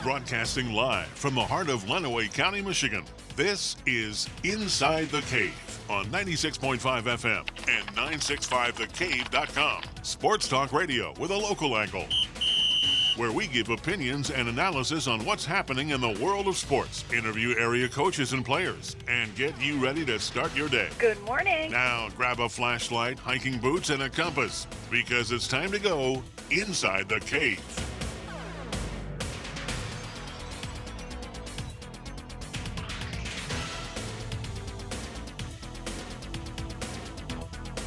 Broadcasting live from the heart of Lenawee County, Michigan, this is Inside the Cave on 96.5 FM and 965thecave.com. Sports talk radio with a local angle, where we give opinions and analysis on what's happening in the world of sports, interview area coaches and players, and get you ready to start your day. Good morning. Now grab a flashlight, hiking boots, and a compass, because it's time to go Inside the Cave.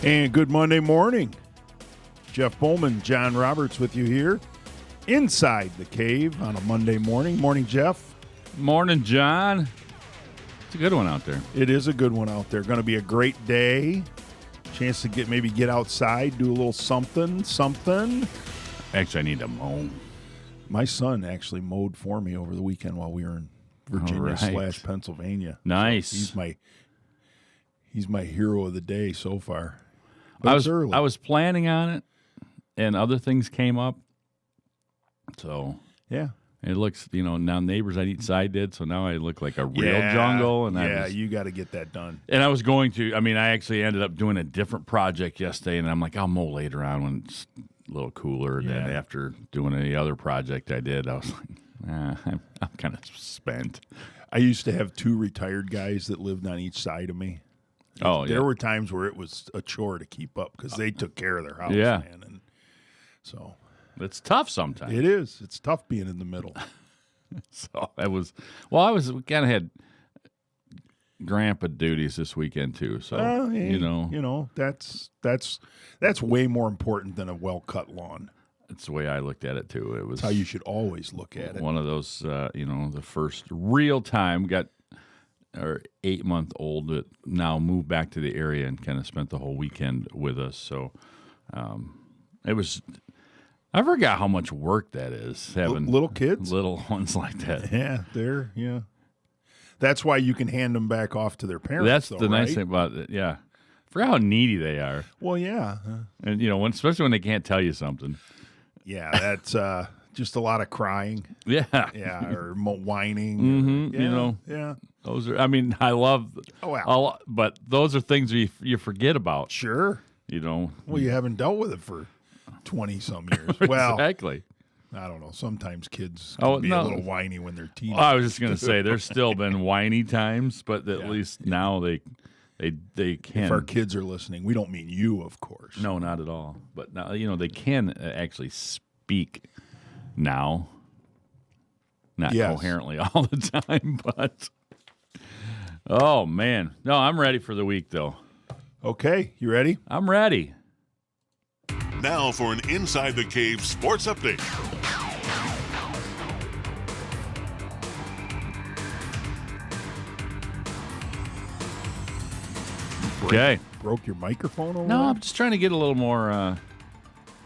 And good Monday morning. Jeff Bowman, John Roberts with you here inside the cave on a Monday morning. Morning, Jeff. Morning, John. It's a good one out there. It is a good one out there. Going to be a great day. Chance to get outside, do a little something. Actually, I need to mow. My son actually mowed for me over the weekend while we were in Virginia / Pennsylvania. Nice. So he's my hero of the day so far. I was planning on it, and other things came up. So yeah, it looks, now neighbors on each side did. So now I look like a real jungle. And you got to get that done. And I was going to. I actually ended up doing a different project yesterday, and I'm like, I'll mow later on when it's a little cooler. And then after doing any other project I did, I was like, I'm kind of spent. I used to have two retired guys that lived on each side of me. There were times where it was a chore to keep up because they took care of their house, man. And so it's tough sometimes. It is. It's tough being in the middle. So I was kind of had grandpa duties this weekend too. So that's way more important than a well-cut lawn. That's the way I looked at it too. It was how you should always look at it. One of those, the first real time got. Our 8-month-old that now moved back to the area and kind of spent the whole weekend with us. So it was. I forgot how much work that is having little kids, little ones like that. Yeah, That's why you can hand them back off to their parents. That's the nice thing about it. Yeah, forgot how needy they are. Well, yeah, and especially when they can't tell you something. Yeah, that's. Just a lot of crying. Yeah, or whining. Mm-hmm. Yeah. Those are. I love. But those are things you forget about. Sure. Well, you haven't dealt with it for 20-some years. Well, exactly. I don't know. Sometimes kids can be a little whiny when they're teenagers. I was just going to say there's still been whiny times, but at least now they can. If our kids are listening, we don't mean you, of course. No, not at all. But now they can actually speak. Now, not coherently all the time, but oh man, no, I'm ready for the week though. Okay, you ready? I'm ready. Now for an Inside the Cave sports update. Okay, broke your microphone over? No, there? I'm just trying to get a little more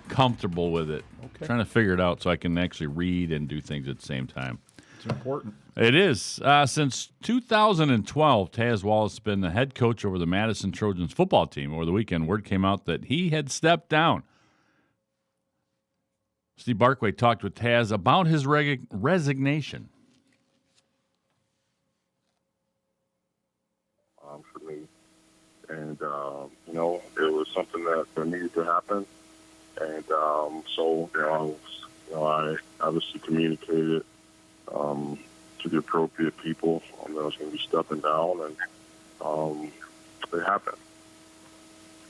comfortable with it. Okay. Trying to figure it out so I can actually read and do things at the same time. It's important. It is. Since 2012, Taz Wallace has been the head coach over the Madison Trojans football team. Over the weekend, word came out that he had stepped down. Steve Barkway talked with Taz about his resignation. For me. And, it was something that needed to happen. And I obviously communicated to the appropriate people that I was going to be stepping down, and it happened.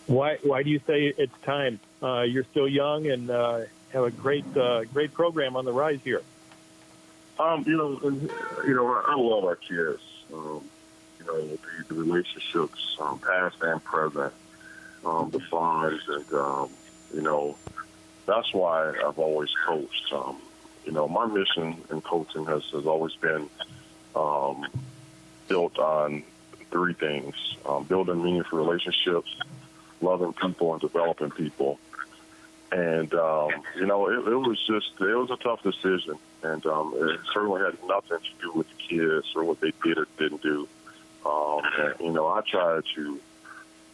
Why do you say it's time? You're still young and have a great program on the rise here. I love our kids. The relationships, past and present, the bonds, and that's why I've always coached. My mission in coaching has always been built on three things: building meaningful relationships, loving people, and developing people. And it was a tough decision, and it certainly had nothing to do with the kids or what they did or didn't do. I tried to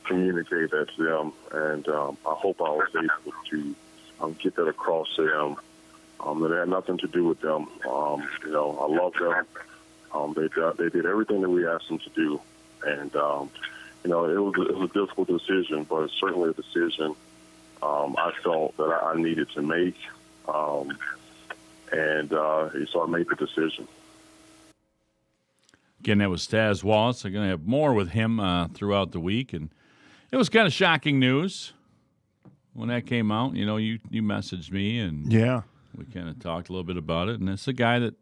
communicate that to them, and I hope I was able to get that across to them That had nothing to do with them. You know, I love them. They did everything that we asked them to do, and you know, it was a difficult decision, but it's certainly a decision I felt that I needed to make, and so I made the decision. Again, that was Taz Wallace. I'm going to have more with him throughout the week, and it was kind of shocking news when that came out. You know, you messaged me, and we kind of talked a little bit about it. And it's a guy that,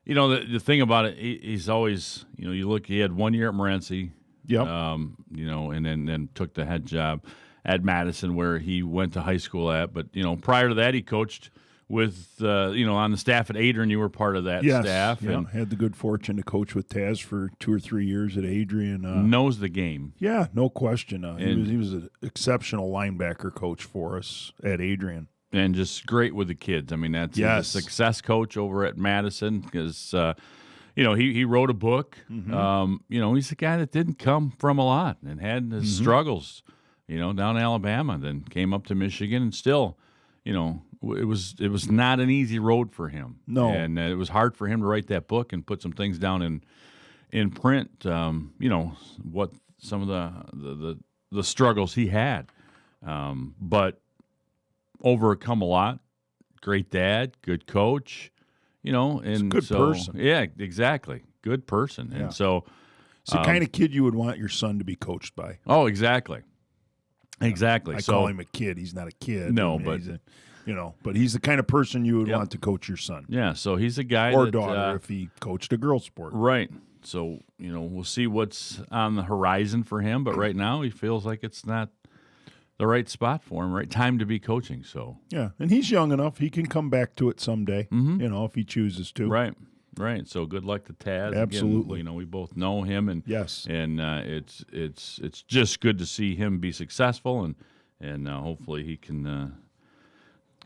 you know, the thing about it, he's always, you know, you look, he had 1 year at Morenci, you know, and then took the head job at Madison, where he went to high school at. But, you know, prior to that, he coached with, you know, on the staff at Adrian. You were part of that staff. Yeah, and had the good fortune to coach with Taz for 2 or 3 years at Adrian. Knows the game. Yeah, no question. He was an exceptional linebacker coach for us at Adrian. And just great with the kids. I mean, that's a success coach over at Madison because, you know, he wrote a book. Mm-hmm. You know, he's a guy that didn't come from a lot and had his struggles, you know, down in Alabama, then came up to Michigan, and still, you know, it was not an easy road for him. No. And it was hard for him to write that book and put some things down in print, you know, what some of the struggles he had. But overcome a lot. Great dad, good coach, you know, and good person. Yeah, exactly. Good person. Yeah. And so it's the kind of kid you would want your son to be coached by. Oh, exactly. Exactly. I call him a kid. He's not a kid. No, I mean, but you know, but he's the kind of person you would want to coach your son. Yeah, so he's a guy or daughter if he coached a girls' sport. Right. So, you know, we'll see what's on the horizon for him, but right now he feels like it's not the right spot for him, right time to be coaching. So yeah, and he's young enough; he can come back to it someday. You know, if he chooses to. Right. So good luck to Taz. Absolutely. Again, you know, we both know him, and it's just good to see him be successful, and hopefully he can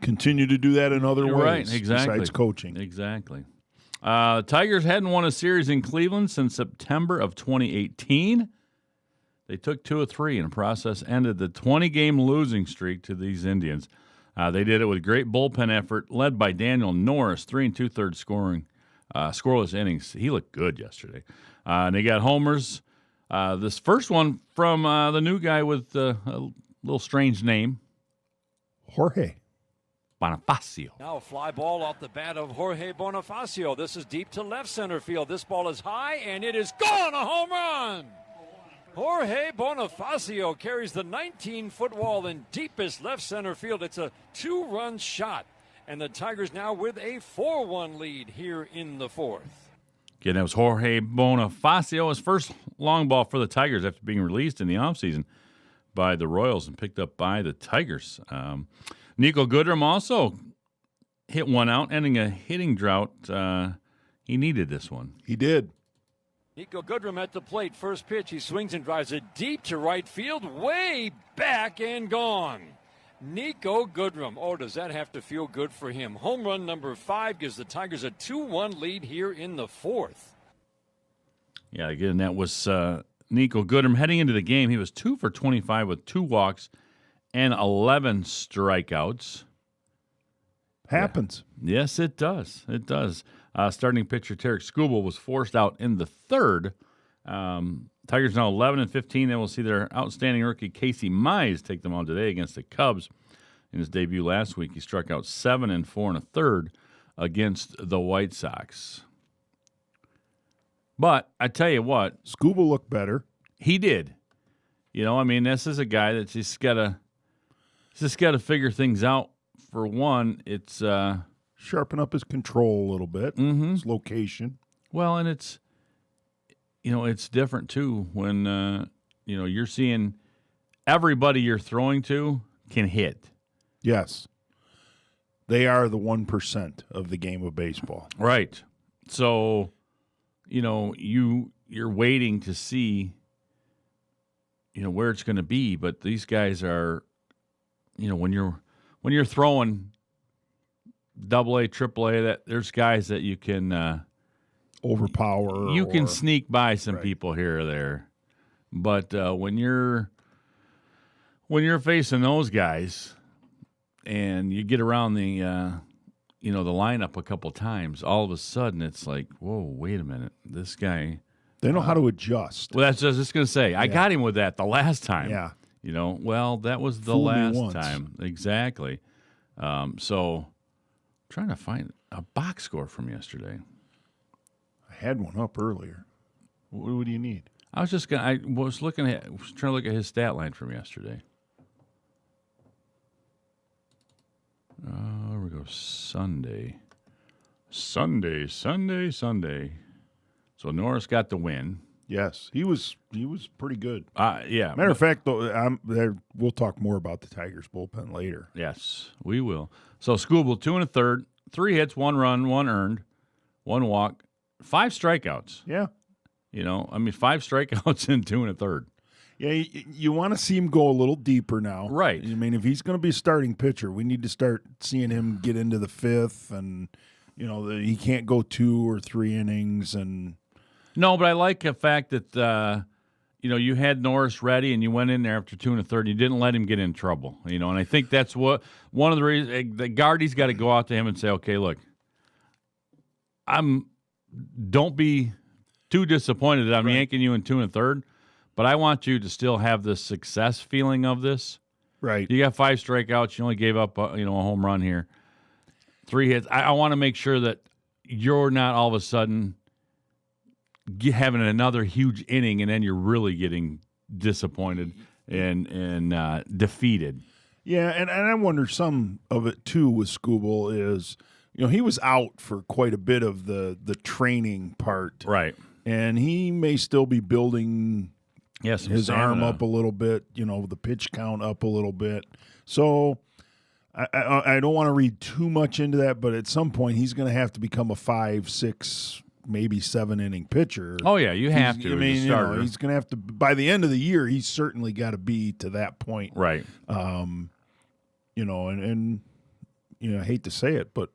continue to do that in other ways. Right. Exactly. Besides coaching. Exactly. Tigers hadn't won a series in Cleveland since September of 2018. They took 2 of 3, and the process ended the 20-game losing streak to these Indians. They did it with great bullpen effort, led by Daniel Norris, 3 2/3 scoreless innings. He looked good yesterday. And they got homers. This first one from the new guy with a little strange name, Jorge Bonifacio. Now a fly ball off the bat of Jorge Bonifacio. This is deep to left center field. This ball is high, and it is gone. A home run. Jorge Bonifacio carries the 19-foot wall in deepest left center field. It's a 2-run shot, and the Tigers now with a 4-1 lead here in the 4th. Again, that was Jorge Bonifacio, his first long ball for the Tigers after being released in the offseason by the Royals and picked up by the Tigers. Nico Goodrum also hit one out, ending a hitting drought. He needed this one. He did. Nico Goodrum at the plate. First pitch, he swings and drives it deep to right field, way back and gone. Nico Goodrum. Oh, does that have to feel good for him? Home run number 5 gives the Tigers a 2-1 lead here in the 4th. Yeah, again, that was Nico Goodrum. Heading into the game, he was 2 for 25 with 2 walks and 11 strikeouts. Happens. Yeah. Yes, it does. It does. Starting pitcher Tarek Skubal was forced out in the 3rd. Tigers now 11-15. They will see their outstanding rookie Casey Mize take them on today against the Cubs. In his debut last week, he struck out 7 and 4 1/3 against the White Sox. But I tell you what, Skubal looked better. He did. You know, I mean, this is a guy that's just got to figure things out. For one, it's sharpen up his control a little bit, his location. Well, and it's, you know, it's different too when you know, you're seeing everybody you're throwing to can hit. Yes, they are the 1% of the game of baseball. Right. So, you know, you're waiting to see, you know, where it's going to be, but these guys are, you know, when you're throwing AA, AAA, that there's guys that you can overpower. You can sneak by some people here or there, but when you're facing those guys, and you get around the the lineup a couple times, all of a sudden it's like, whoa, wait a minute, this guy. They know how to adjust. Well, that's what I was just going to say. I got him with that the last time. Yeah. Well, that was the last time. Exactly. So trying to find a box score from yesterday. I had one up earlier. What do you need? I was trying to look at his stat line from yesterday. Here we go. Sunday. So Norris got the win. Yes, he was pretty good. Yeah. Matter of fact, though, we'll talk more about the Tigers bullpen later. Yes, we will. So Skubal, 2 1/3, 3 hits, 1 run, 1 earned, 1 walk, 5 strikeouts. Yeah. 5 strikeouts in 2 1/3. Yeah, you want to see him go a little deeper now. Right. I mean, if he's going to be a starting pitcher, we need to start seeing him get into the 5th, and, he can't go 2 or 3 innings. And no, but I like the fact that, you had Norris ready and you went in there after 2 1/3. You didn't let him get in trouble, and I think that's one of the reasons the Gardy's got to go out to him and say, okay, look, don't be too disappointed that I'm yanking you in 2 1/3. But I want you to still have the success feeling of this. Right. You got 5 strikeouts. You only gave up, a home run here. 3 hits. I want to make sure that you're not all of a sudden having another huge inning and then you're really getting disappointed and defeated. Yeah, and I wonder some of it, too, with Skubal is, he was out for quite a bit of the training part. Right. And he may still be building – his arm up a little bit, the pitch count up a little bit. So I don't want to read too much into that, but at some point he's going to have to become a 5, 6, maybe 7 inning pitcher. Oh yeah, you have to. He's going to have to. By the end of the year, he's certainly got to be to that point, right? And I hate to say it, but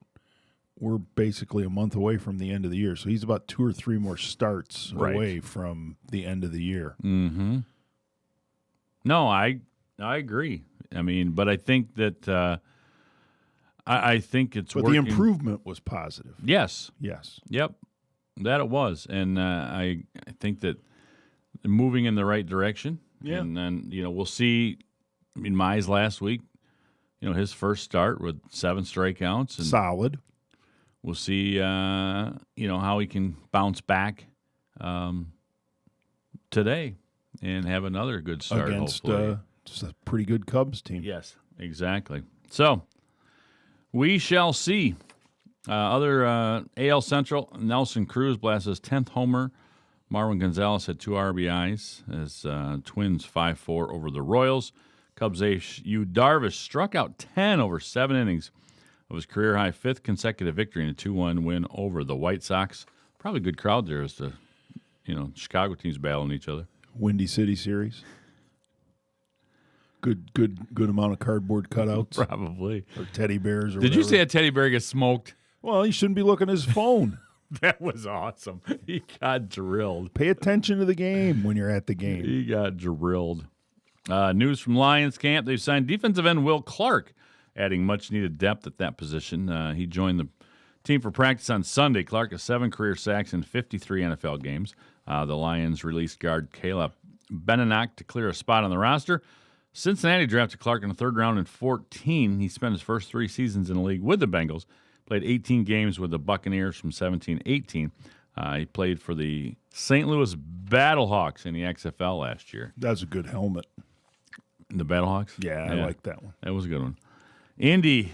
we're basically a month away from the end of the year. So he's about 2 or 3 more starts away from the end of the year. Mm-hmm. No, I agree. But I think that I think it's But working. the improvement was positive. Yes. Yep. That it was. And I think that moving in the right direction. Yeah. And then, we'll see. Mize last week, his first start with 7 strikeouts. And solid. We'll see, how he can bounce back today and have another good start against hopefully. A pretty good Cubs team. Yes, exactly. So we shall see. Other AL Central, Nelson Cruz blasts his 10th homer. Marwin Gonzalez had 2 RBIs as Twins 5-4 over the Royals. Cubs ace Yu Darvish struck out 10 over 7 innings of his career-high 5th consecutive victory in a 2-1 win over the White Sox. Probably a good crowd there as the Chicago teams battling each other. Windy City series. Good amount of cardboard cutouts. Probably. Or teddy bears or Did whatever. you say a teddy bear gets smoked? Well, he shouldn't be looking at his phone. That was awesome. He got drilled. Pay attention to the game when you're at the game. He got drilled. News from Lions camp. They've signed defensive end Will Clark, adding much-needed depth at that position. He joined the team for practice on Sunday. Clark has 7 career sacks in 53 NFL games. The Lions released guard Caleb Beninack to clear a spot on the roster. Cincinnati drafted Clark in the 3rd round in 2014. He spent his first 3 seasons in the league with the Bengals, played 18 games with the Buccaneers from 17-18. He played for the St. Louis Battlehawks in the XFL last year. That's a good helmet. The Battlehawks? Yeah, I like that one. That was a good one. Indy,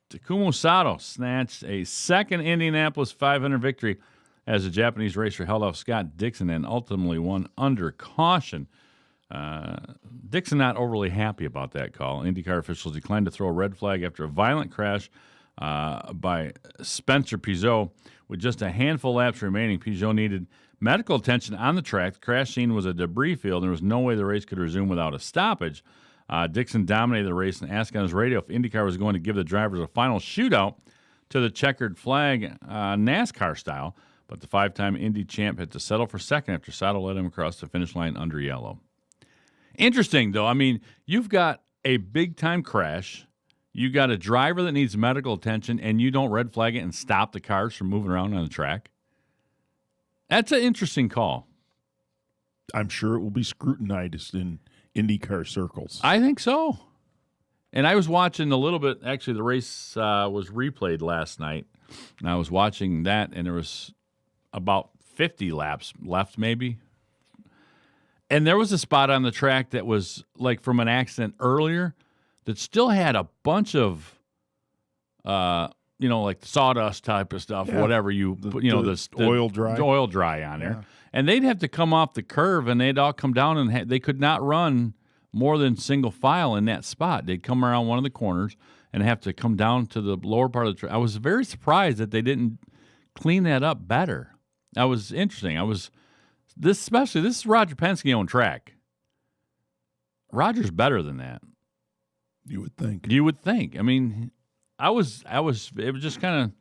Takuma Sato snatched a 2nd Indianapolis 500 victory as the Japanese racer held off Scott Dixon and ultimately won under caution. Dixon not overly happy about that call. IndyCar officials declined to throw a red flag after a violent crash by Spencer Peugeot. With just a handful of laps remaining, Peugeot needed medical attention on the track. The crash scene was a debris field, and there was no way the race could resume without a stoppage. Dixon dominated the race and asked on his radio if IndyCar was going to give the drivers a final shootout to the checkered flag, NASCAR style. But the 5-time Indy champ had to settle for second after Sato led him across the finish line under yellow. Interesting, though. You've got a big-time crash. you got a driver that needs medical attention, and you don't red flag it and stop the cars from moving around on the track? That's an interesting call. I'm sure it will be scrutinized in IndyCar circles. I think so. And I was watching a little bit. Actually, the race was replayed last night, and I was watching that, and there was about 50 laps left, maybe. And there was a spot on the track that was like from an accident earlier that still had a bunch of, like sawdust type of stuff, whatever the oil dry on there. And they'd have to come off the curve, and they'd all come down, and they could not run more than single file in that spot. They'd come around one of the corners and have to come down to the lower part of the track. I was very surprised that they didn't clean that up better. That was interesting. This is Roger Penske-owned track. Roger's better than that. You would think. I mean, it was just kind of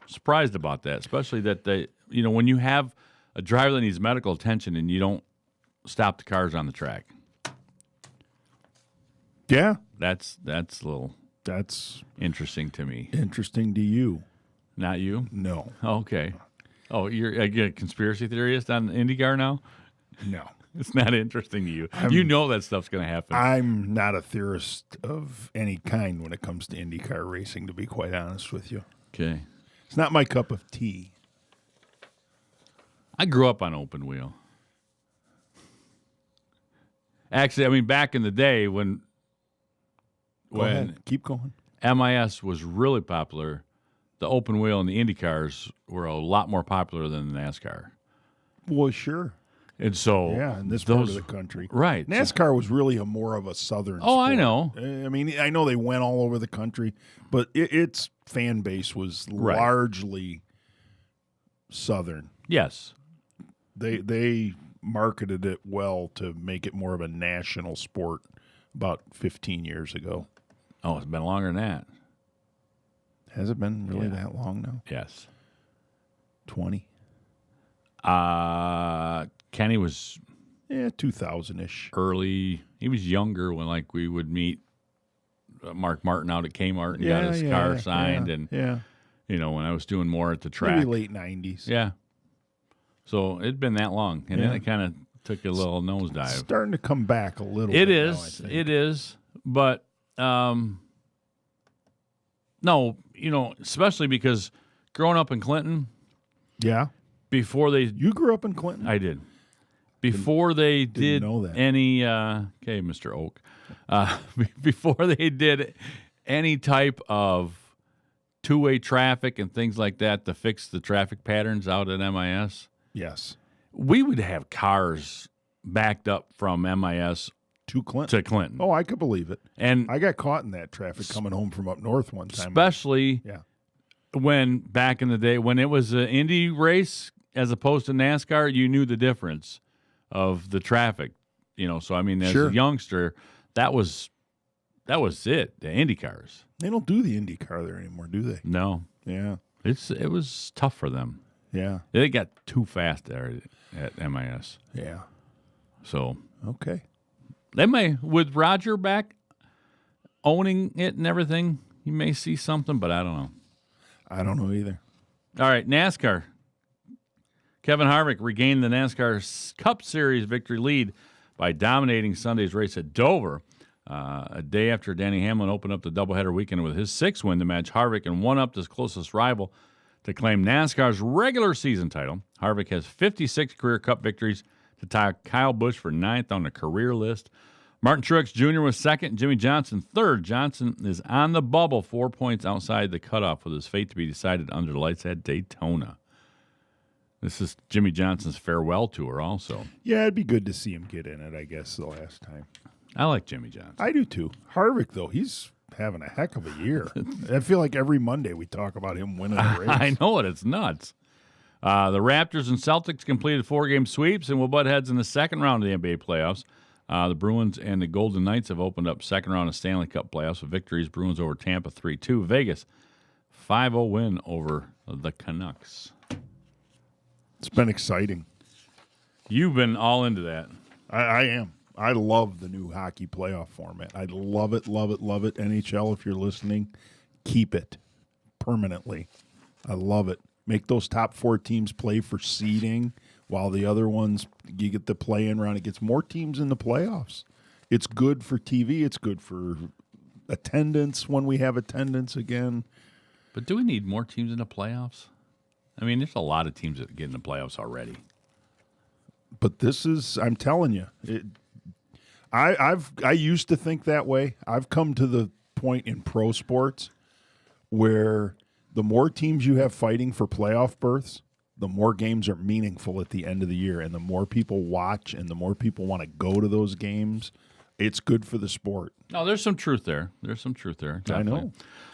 surprised about that, especially that when you have a driver that needs medical attention and you don't stop the cars on the track. Yeah. That's interesting to me. Interesting to you. Not you? No. Okay. Oh, you're a conspiracy theorist on IndyCar now? No. It's not interesting to you. You know that stuff's going to happen. I'm not a theorist of any kind when it comes to IndyCar racing, to be quite honest with you. Okay. It's not my cup of tea. I grew up on open wheel. Actually, back in the day when Go ahead. Keep going. MIS was really popular, the open wheel and the Indy cars were a lot more popular than the NASCAR. Well, sure. And so, in this part of the country. Right. NASCAR was really more of a southern sport. I know. I know they went all over the country, but its fan base was largely southern. Yes. They marketed it well to make it more of a national sport about 15 years ago. Oh, it's been longer than that. Has it been really that long now? Yes. 20? Kenny was 2000-ish. Early. He was younger when we would meet Mark Martin out at Kmart and got his car signed when I was doing more at the track. Maybe late 90s. Yeah. So it'd been that long, and then it kind of took a little nosedive. It's starting to come back a little bit. Now, I think. It is. But no, especially because growing up in Clinton. Yeah. You grew up in Clinton? I did. Before they did any, okay, Mr. Oak, before they did any type of two-way traffic and things like that to fix the traffic patterns out at MIS. Yes. We would have cars backed up from MIS to Clinton. Oh, I could believe it. And I got caught in that traffic coming home from up north one time. Especially when back in the day when it was an Indy race as opposed to NASCAR, you knew the difference of the traffic. So as a youngster, that was it. The Indy cars. They don't do the Indy car there anymore, do they? No. Yeah. It was tough for them. Yeah. They got too fast there at MIS. Yeah. So okay. They may, with Roger back owning it and everything, you may see something, but I don't know. I don't know either. All right, NASCAR. Kevin Harvick regained the NASCAR Cup Series victory lead by dominating Sunday's race at Dover. A day after Denny Hamlin opened up the doubleheader weekend with his sixth win to match Harvick and one up his closest rival to claim NASCAR's regular season title. Harvick has 56 career Cup victories to tie Kyle Busch for ninth on the career list. Martin Truex Jr. was second, Jimmy Johnson third. Johnson is on the bubble, 4 points outside the cutoff, with his fate to be decided under the lights at Daytona. This is Jimmy Johnson's farewell tour also. Yeah, it'd be good to see him get in it, I guess, the last time. I like Jimmy Johnson. I do too. Harvick, though, he's having a heck of a year. I feel like every Monday we talk about him winning a race. I know it. It's nuts. The Raptors and Celtics completed 4-game sweeps and will butt heads in the second round of the NBA playoffs. The Bruins and the Golden Knights have opened up second round of Stanley Cup playoffs with victories. Bruins over Tampa 3-2. Vegas 5-0 win over the Canucks. It's been exciting. You've been all into that. I am. I love the new hockey playoff format. I love it, love it, love it. NHL, if you're listening, keep it permanently. I love it. Make those top 4 teams play for seeding while the other ones, you get the play-in round. It gets more teams in the playoffs. It's good for TV. It's good for attendance when we have attendance again. But do we need more teams in the playoffs? I mean, there's a lot of teams that get in the playoffs already. But this is, I'm telling you, I used to think that way. I've come to the point in pro sports where the more teams you have fighting for playoff berths, the more games are meaningful at the end of the year, and the more people watch and the more people want to go to those games, it's good for the sport. No, there's some truth there. Definitely. I know.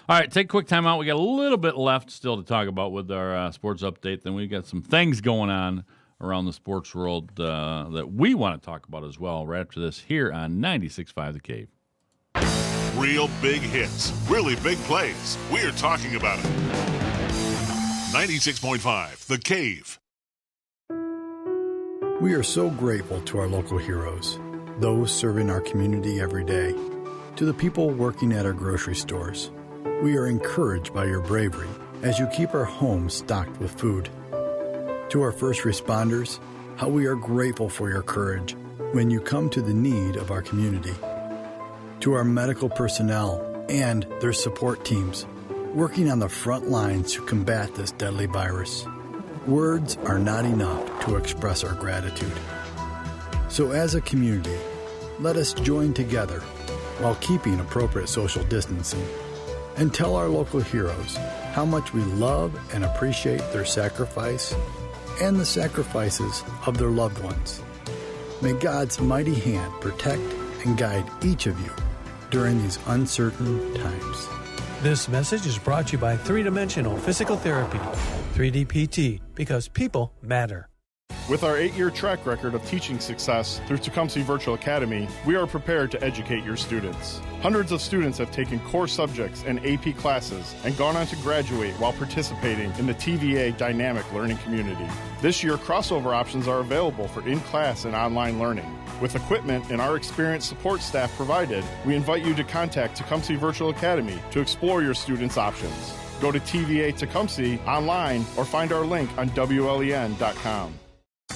All right, take a quick time out. We got a little bit left still to talk about with our sports update. Then we got some things going on around the sports world that we want to talk about as well right after this here on 96.5 The Cave. Real big hits, really big plays. We're talking about it. 96.5 The Cave. We are so grateful to our local heroes, those serving our community every day, to the people working at our grocery stores. We are encouraged by your bravery as you keep our homes stocked with food. To our first responders, how we are grateful for your courage when you come to the need of our community. To our medical personnel and their support teams, working on the front lines to combat this deadly virus. Words are not enough to express our gratitude. So as a community, let us join together while keeping appropriate social distancing and tell our local heroes how much we love and appreciate their sacrifice and the sacrifices of their loved ones. May God's mighty hand protect and guide each of you during these uncertain times. This message is brought to you by 3-Dimensional Physical Therapy, 3DPT, because people matter. With our 8-year track record of teaching success through Tecumseh Virtual Academy, we are prepared to educate your students. Hundreds of students have taken core subjects and AP classes and gone on to graduate while participating in the TVA Dynamic Learning Community. This year, crossover options are available for in-class and online learning. With equipment and our experienced support staff provided, we invite you to contact Tecumseh Virtual Academy to explore your students' options. Go to TVA Tecumseh online or find our link on WLEN.com.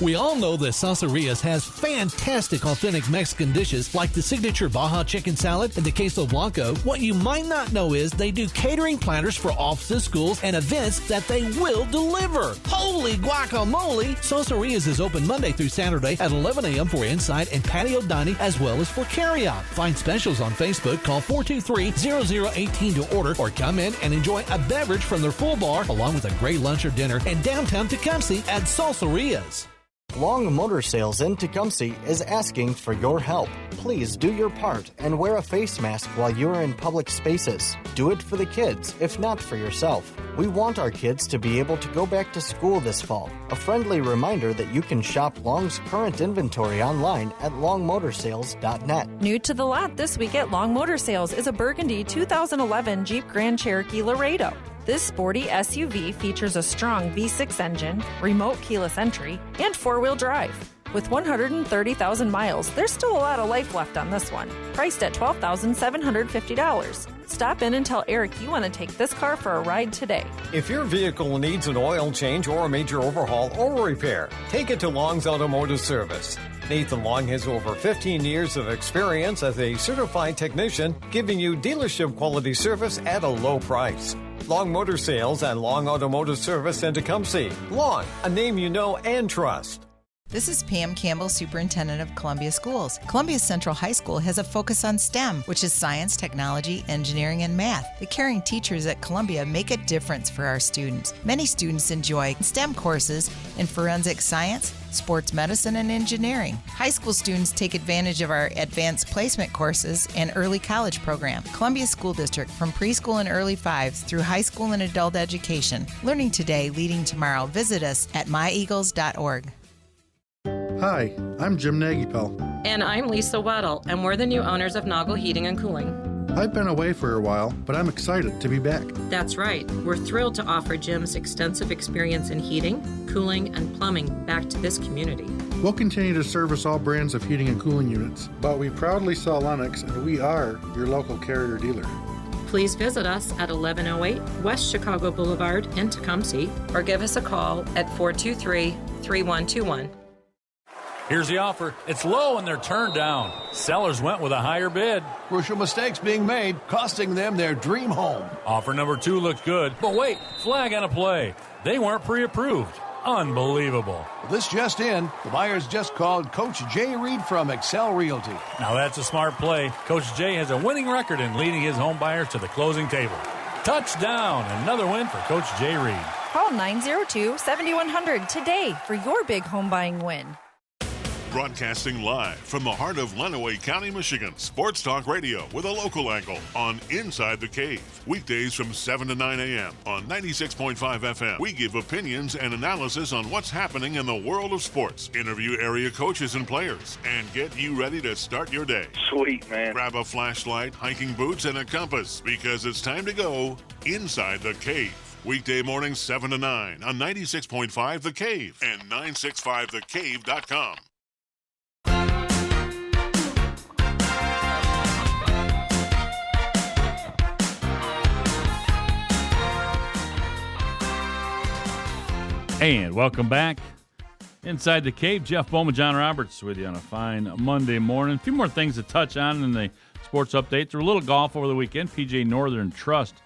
We all know that Salsarias has fantastic authentic Mexican dishes like the signature Baja chicken salad and the queso blanco. What you might not know is they do catering platters for offices, schools, and events that they will deliver. Holy guacamole! Salsarias is open Monday through Saturday at 11 a.m. for inside and patio dining as well as for carryout. Find specials on Facebook. Call 423-0018 to order or come in and enjoy a beverage from their full bar along with a great lunch or dinner in downtown Tecumseh at Salsarias. Long Motor Sales in Tecumseh is asking for your help. Please do your part and wear a face mask while you're in public spaces. Do it for the kids, if not for yourself. We want our kids to be able to go back to school this fall. A friendly reminder that you can shop Long's current inventory online at longmotorsales.net. New to the lot this week at Long Motor Sales is a Burgundy 2011 Jeep Grand Cherokee Laredo. This sporty SUV features a strong V6 engine, remote keyless entry, and four-wheel drive. With 130,000 miles, there's still a lot of life left on this one. Priced at $12,750. Stop in and tell Eric you want to take this car for a ride today. If your vehicle needs an oil change or a major overhaul or repair, take it to Long's Automotive Service. Nathan Long has over 15 years of experience as a certified technician, giving you dealership quality service at a low price. Long Motor Sales and Long Automotive Service in Tecumseh. Long, a name you know and trust. This is Pam Campbell, Superintendent of Columbia Schools. Columbia Central High School has a focus on STEM, which is science, technology, engineering, and math. The caring teachers at Columbia make a difference for our students. Many students enjoy STEM courses in forensic science, sports medicine, and engineering. High school students take advantage of our advanced placement courses and early college program. Columbia School District, from preschool and early fives through high school and adult education. Learning today, leading tomorrow. Visit us at myeagles.org. Hi, I'm Jim Nagypel. And I'm Lisa Weddle, and we're the new owners of Noggle Heating and Cooling. I've been away for a while, but I'm excited to be back. That's right. We're thrilled to offer Jim's extensive experience in heating, cooling, and plumbing back to this community. We'll continue to service all brands of heating and cooling units, but we proudly sell Lennox, and we are your local Carrier dealer. Please visit us at 1108 West Chicago Boulevard in Tecumseh, or give us a call at 423-3121. Here's the offer. It's low and they're turned down. Sellers went with a higher bid. Crucial mistakes being made, costing them their dream home. Offer number 2 looks good, but wait, flag on a play. They weren't pre-approved. Unbelievable. This just in, the buyers just called Coach Jay Reed from Excel Realty. Now that's a smart play. Coach Jay has a winning record in leading his home buyers to the closing table. Touchdown! Another win for Coach Jay Reed. Call 902-7100 today for your big home buying win. Broadcasting live from the heart of Lenawee County, Michigan. Sports Talk Radio with a local angle on Inside the Cave. Weekdays from 7 to 9 a.m. on 96.5 FM. We give opinions and analysis on what's happening in the world of sports. Interview area coaches and players and get you ready to start your day. Sweet, man. Grab a flashlight, hiking boots, and a compass because it's time to go Inside the Cave. Weekday mornings 7 to 9 on 96.5 The Cave and 965thecave.com. And welcome back. Inside the Cave, Jeff Bowman, John Roberts with you on a fine Monday morning. A few more things to touch on in the sports update. There was a little golf over the weekend. PGA Northern Trust.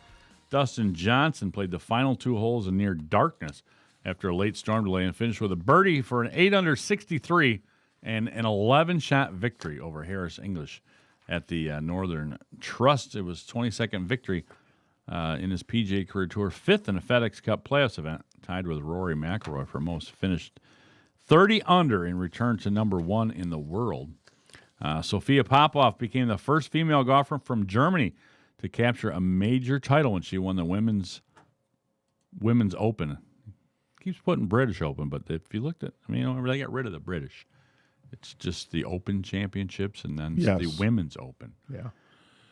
Dustin Johnson played the final 2 holes in near darkness after a late storm delay and finished with a birdie for an 8-under 63 and an 11-shot victory over Harris English at the Northern Trust. It was 22nd victory in his PGA Career Tour, 5th in a FedEx Cup playoffs event, tied with Rory McIlroy for most, finished 30 under and returned to number 1 in the world. Sophia Popov became the first female golfer from Germany to capture a major title when she won the women's Open. Keeps putting British Open, but if you looked at, they got rid of the British. It's just the Open Championships and then the Women's Open. Yeah.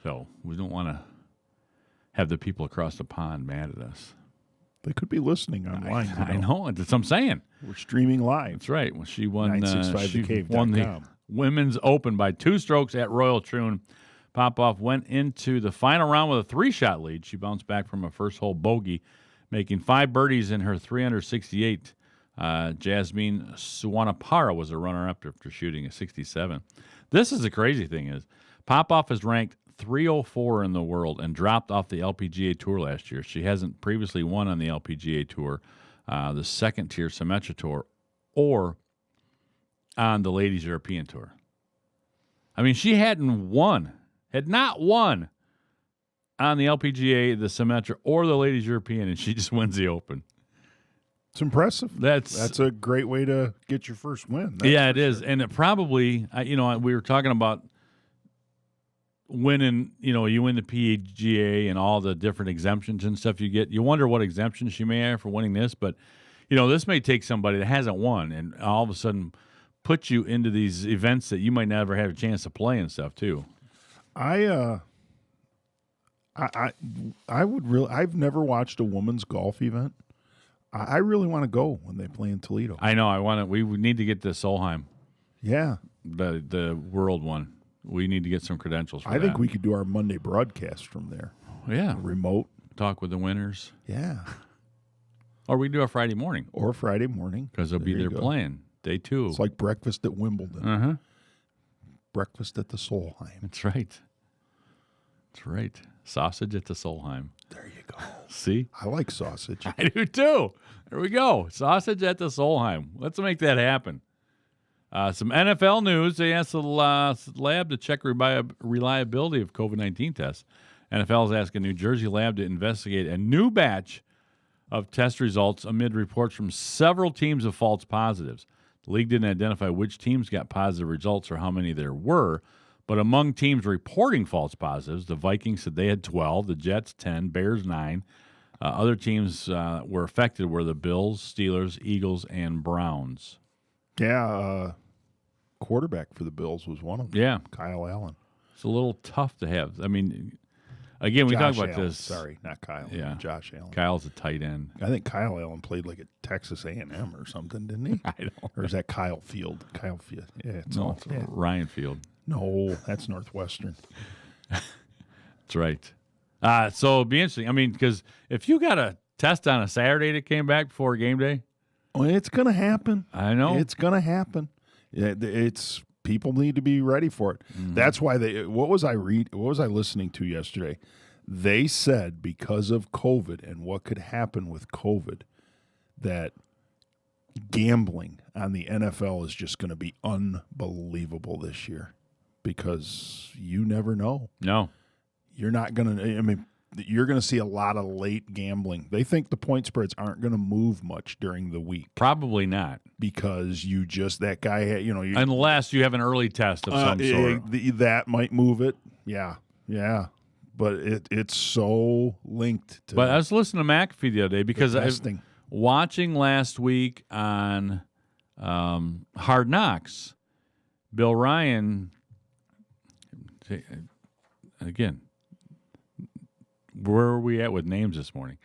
So we don't want to have the people across the pond mad at us. They could be listening online. I know. That's what I'm saying. We're streaming live. That's right. Well, she won. She 965thecave.com. won the Women's Open by 2 strokes at Royal Troon. Popov went into the final round with a 3-shot lead. She bounced back from a first-hole bogey, making 5 birdies in her 368. Jasmine Suwanapara was a runner-up after shooting a 67. This is the crazy thing is Popov is ranked 304 in the world and dropped off the LPGA Tour last year. She hasn't previously won on the LPGA Tour, the second-tier Symetra Tour, or on the Ladies European Tour. She had not won on the LPGA, the Symetra, or the Ladies European, and she just wins the Open. It's impressive. That's a great way to get your first win. Yeah, it is. And it probably, we were talking about winning, you win the PGA and all the different exemptions and stuff you get. You wonder what exemptions she may have for winning this, but, this may take somebody that hasn't won and all of a sudden put you into these events that you might never have a chance to play and stuff too. I would really. I've never watched a women's golf event. I really want to go when they play in Toledo. I know. I want to. We need to get to Solheim. Yeah, the world one. We need to get some credentials for that. I think we could do our Monday broadcast from there. Yeah, remote talk with the winners. Yeah, or we do a Friday morning. Because they'll be there playing day 2. It's like breakfast at Wimbledon. Breakfast at the Solheim. That's right. That's right. Sausage at the Solheim. There you go. See? I like sausage. I do too. There we go. Sausage at the Solheim. Let's make that happen. Some NFL news. They asked the lab to check reliability of COVID-19 tests. NFL is asking New Jersey lab to investigate a new batch of test results amid reports from several teams of false positives. The league didn't identify which teams got positive results or how many there were, but among teams reporting false positives, the Vikings said they had 12, the Jets 10, Bears 9. Other teams were affected were the Bills, Steelers, Eagles, and Browns. Yeah, quarterback for the Bills was one of them. Yeah. Kyle Allen. It's a little tough to have. again, we talk about Allen. this. Sorry, not Kyle. Yeah, Josh Allen. Kyle's a tight end. I think Kyle Allen played like at Texas A&M or something, didn't he? I don't. Or is that Kyle Field? Kyle Field. Yeah, it's No, it's Ryan Field. No, that's Northwestern. That's right. So it'd be interesting. I mean, because if you got a test on a Saturday that came back before game day, well, it's going to happen. I know it's going to happen. It's people need to be ready for it. Mm-hmm. That's why What was I listening to yesterday? They said because of COVID and what could happen with COVID, that gambling on the NFL is just going to be unbelievable this year because you never know. No. You're not going to, I mean, you're going to see a lot of late gambling. They think the point spreads aren't going to move much during the week. Probably not. Because that guy, unless you have an early test of some sort. That might move it. Yeah. But it's so linked to. But I was listening to McAfee the other day because I was watching last week on Hard Knocks. Bill Ryan, again, where are we at with names this morning?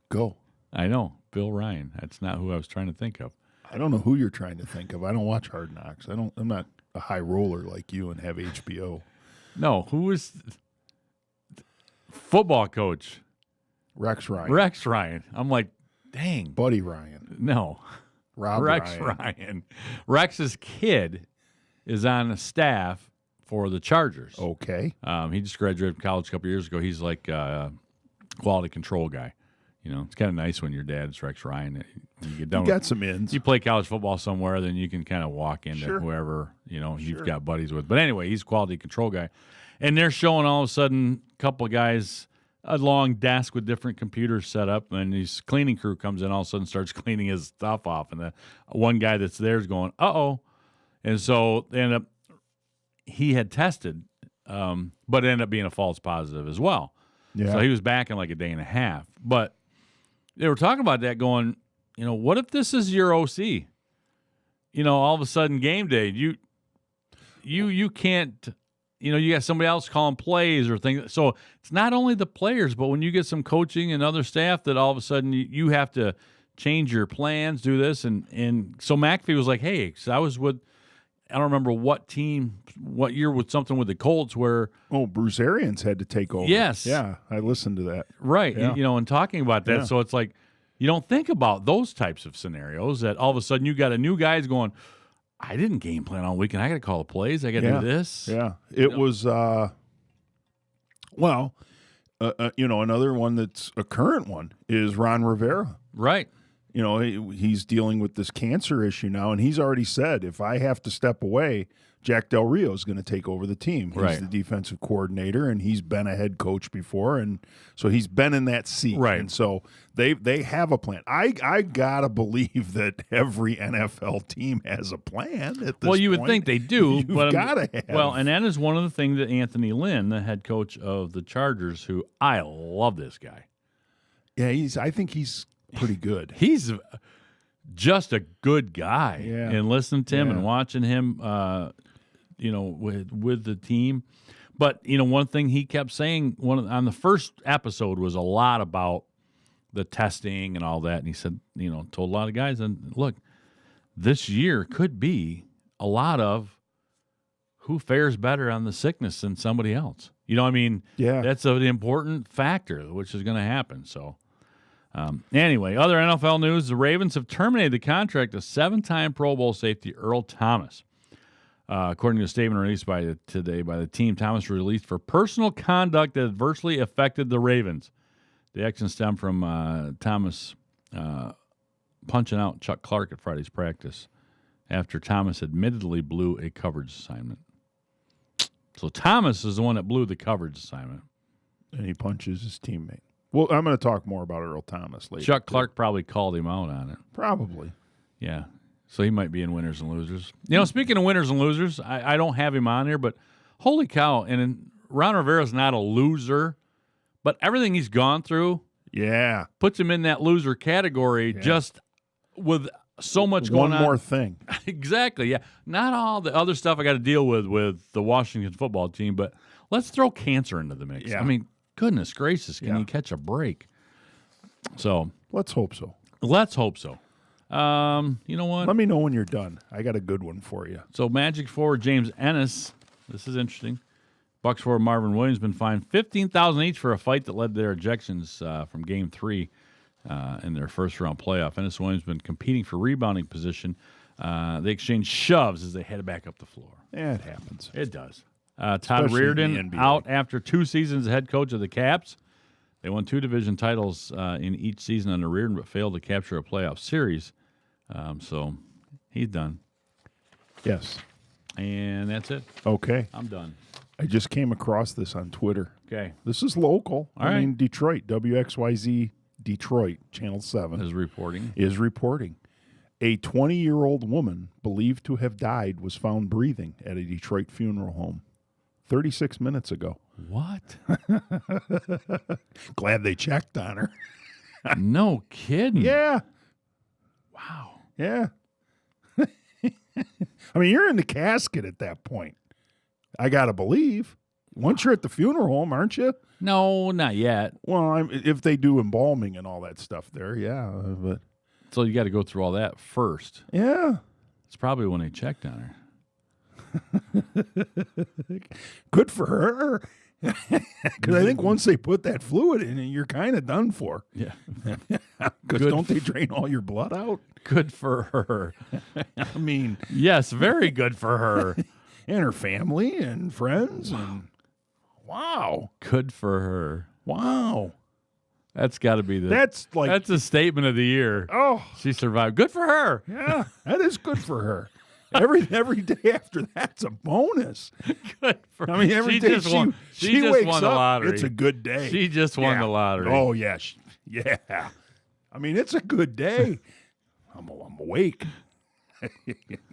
Go. I know. Bill Ryan. That's not who I was trying to think of. I don't know who you're trying to think of. I don't watch Hard Knocks. I'm not a high roller like you and have HBO. No, who is football coach? Rex Ryan. Rex Ryan. I'm like, dang. Buddy Ryan. No. Rex Ryan. Rex's kid is on the staff for the Chargers. Okay. He just graduated from college a couple years ago. He's like a quality control guy. You know, it's kind of nice when your dad's Rex Ryan. You got some ins. You play college football somewhere, then you can kind of walk into whoever, you've got buddies with. But anyway, he's a quality control guy. And they're showing all of a sudden a couple of guys, a long desk with different computers set up, and his cleaning crew comes in, all of a sudden starts cleaning his stuff off. And the one guy that's there is going, uh-oh. And so they end up, he had tested, but it ended up being a false positive as well. Yeah. So he was back in like a day and a half. But they were talking about that going, what if this is your OC? All of a sudden game day, you can't, you got somebody else calling plays or things. So it's not only the players, but when you get some coaching and other staff that all of a sudden you have to change your plans, do this. And so McAfee was like, hey, because I was with, I don't remember what year with something with the Colts where. Oh, Bruce Arians had to take over. Yes. Yeah, I listened to that. Right. Yeah. And talking about that. Yeah. So it's like, you don't think about those types of scenarios that all of a sudden you got a new guy's going, I didn't game plan all weekend. I got to call the plays. I got to do this. Yeah. It was, another one that's a current one is Ron Rivera. Right. He's dealing with this cancer issue now, and he's already said, if I have to step away, Jack Del Rio is going to take over the team. He's the defensive coordinator, and he's been a head coach before, and so he's been in that seat. Right. And so they have a plan. I gotta believe that every NFL team has a plan at this Well, you would point. think they do. You've but gotta have. Well, and that is one of the things that Anthony Lynn, the head coach of the Chargers, who I love this guy. Yeah, I think he's pretty good. He's just a good guy. Yeah. And listening to him Yeah. and watching him, with the team. But, one thing he kept saying on the first episode was a lot about the testing and all that. And he said, told a lot of guys, and look, this year could be a lot of who fares better on the sickness than somebody else. Yeah. That's an important factor, which is going to happen. So, anyway, other NFL news, the Ravens have terminated the contract of 7-time Pro Bowl safety Earl Thomas. According to a statement released today by the team, Thomas was released for personal conduct that adversely affected the Ravens. The action stemmed from Thomas punching out Chuck Clark at Friday's practice after Thomas admittedly blew a coverage assignment. So Thomas is the one that blew the coverage assignment. And he punches his teammate. Well, I'm going to talk more about Earl Thomas later. Chuck Clark probably called him out on it. Probably. Yeah. So he might be in winners and losers. Speaking of winners and losers, I don't have him on here, but holy cow. And Ron Rivera's not a loser, but everything he's gone through puts him in that loser category just with so much going on. One more thing. Exactly, yeah. Not all the other stuff I got to deal with the Washington football team, but Let's throw cancer into the mix. Yeah. I mean, goodness gracious, can you catch a break? So let's hope so. Let's hope so. You know what? Let me know when you're done. I got a good one for you. So Magic forward James Ennis, this is interesting. Bucks forward Marvin Williams been fined $15,000 each for a fight that led to their ejections from Game 3 in their first-round playoff. Ennis Williams been competing for rebounding position. They exchanged shoves as they headed back up the floor. Yeah, it happens. It does. Especially Todd in the Reardon NBA. out after 2 seasons as head coach of the Caps. They won 2 division titles in each season under Reardon, but failed to capture a playoff series. So he's done. Yes. And that's it. Okay. I'm done. I just came across this on Twitter. Okay. This is local. All right. mean, Detroit, WXYZ Detroit, Channel 7. Is reporting. A 20-year-old woman believed to have died was found breathing at a Detroit funeral home 36 minutes ago. What? Glad they checked on her. No kidding. Yeah. Wow. Yeah. I mean, you're in the casket at that point. I got to believe. Once you're at the funeral home, aren't you? No, not yet. Well, if they do embalming and all that stuff there, yeah. But So you got to go through all that first. yeah. It's probably when they checked on her. Good for her. Because I think once they put that fluid in, you're kind of done for. Yeah. Because don't they drain all your blood out? Good for her. I mean, yes, very good for her. And her family and friends. And wow. Good for her. Wow. That's got to be That's a statement of the year. Oh, she survived. Good for her. Yeah, that is good for her. Every day after that's a bonus. Good for her. I mean, every She day just won- she she just wakes won the up, lottery. it's a good day. She just won the lottery. Oh yeah, yeah. I mean, it's a good day. I'm awake.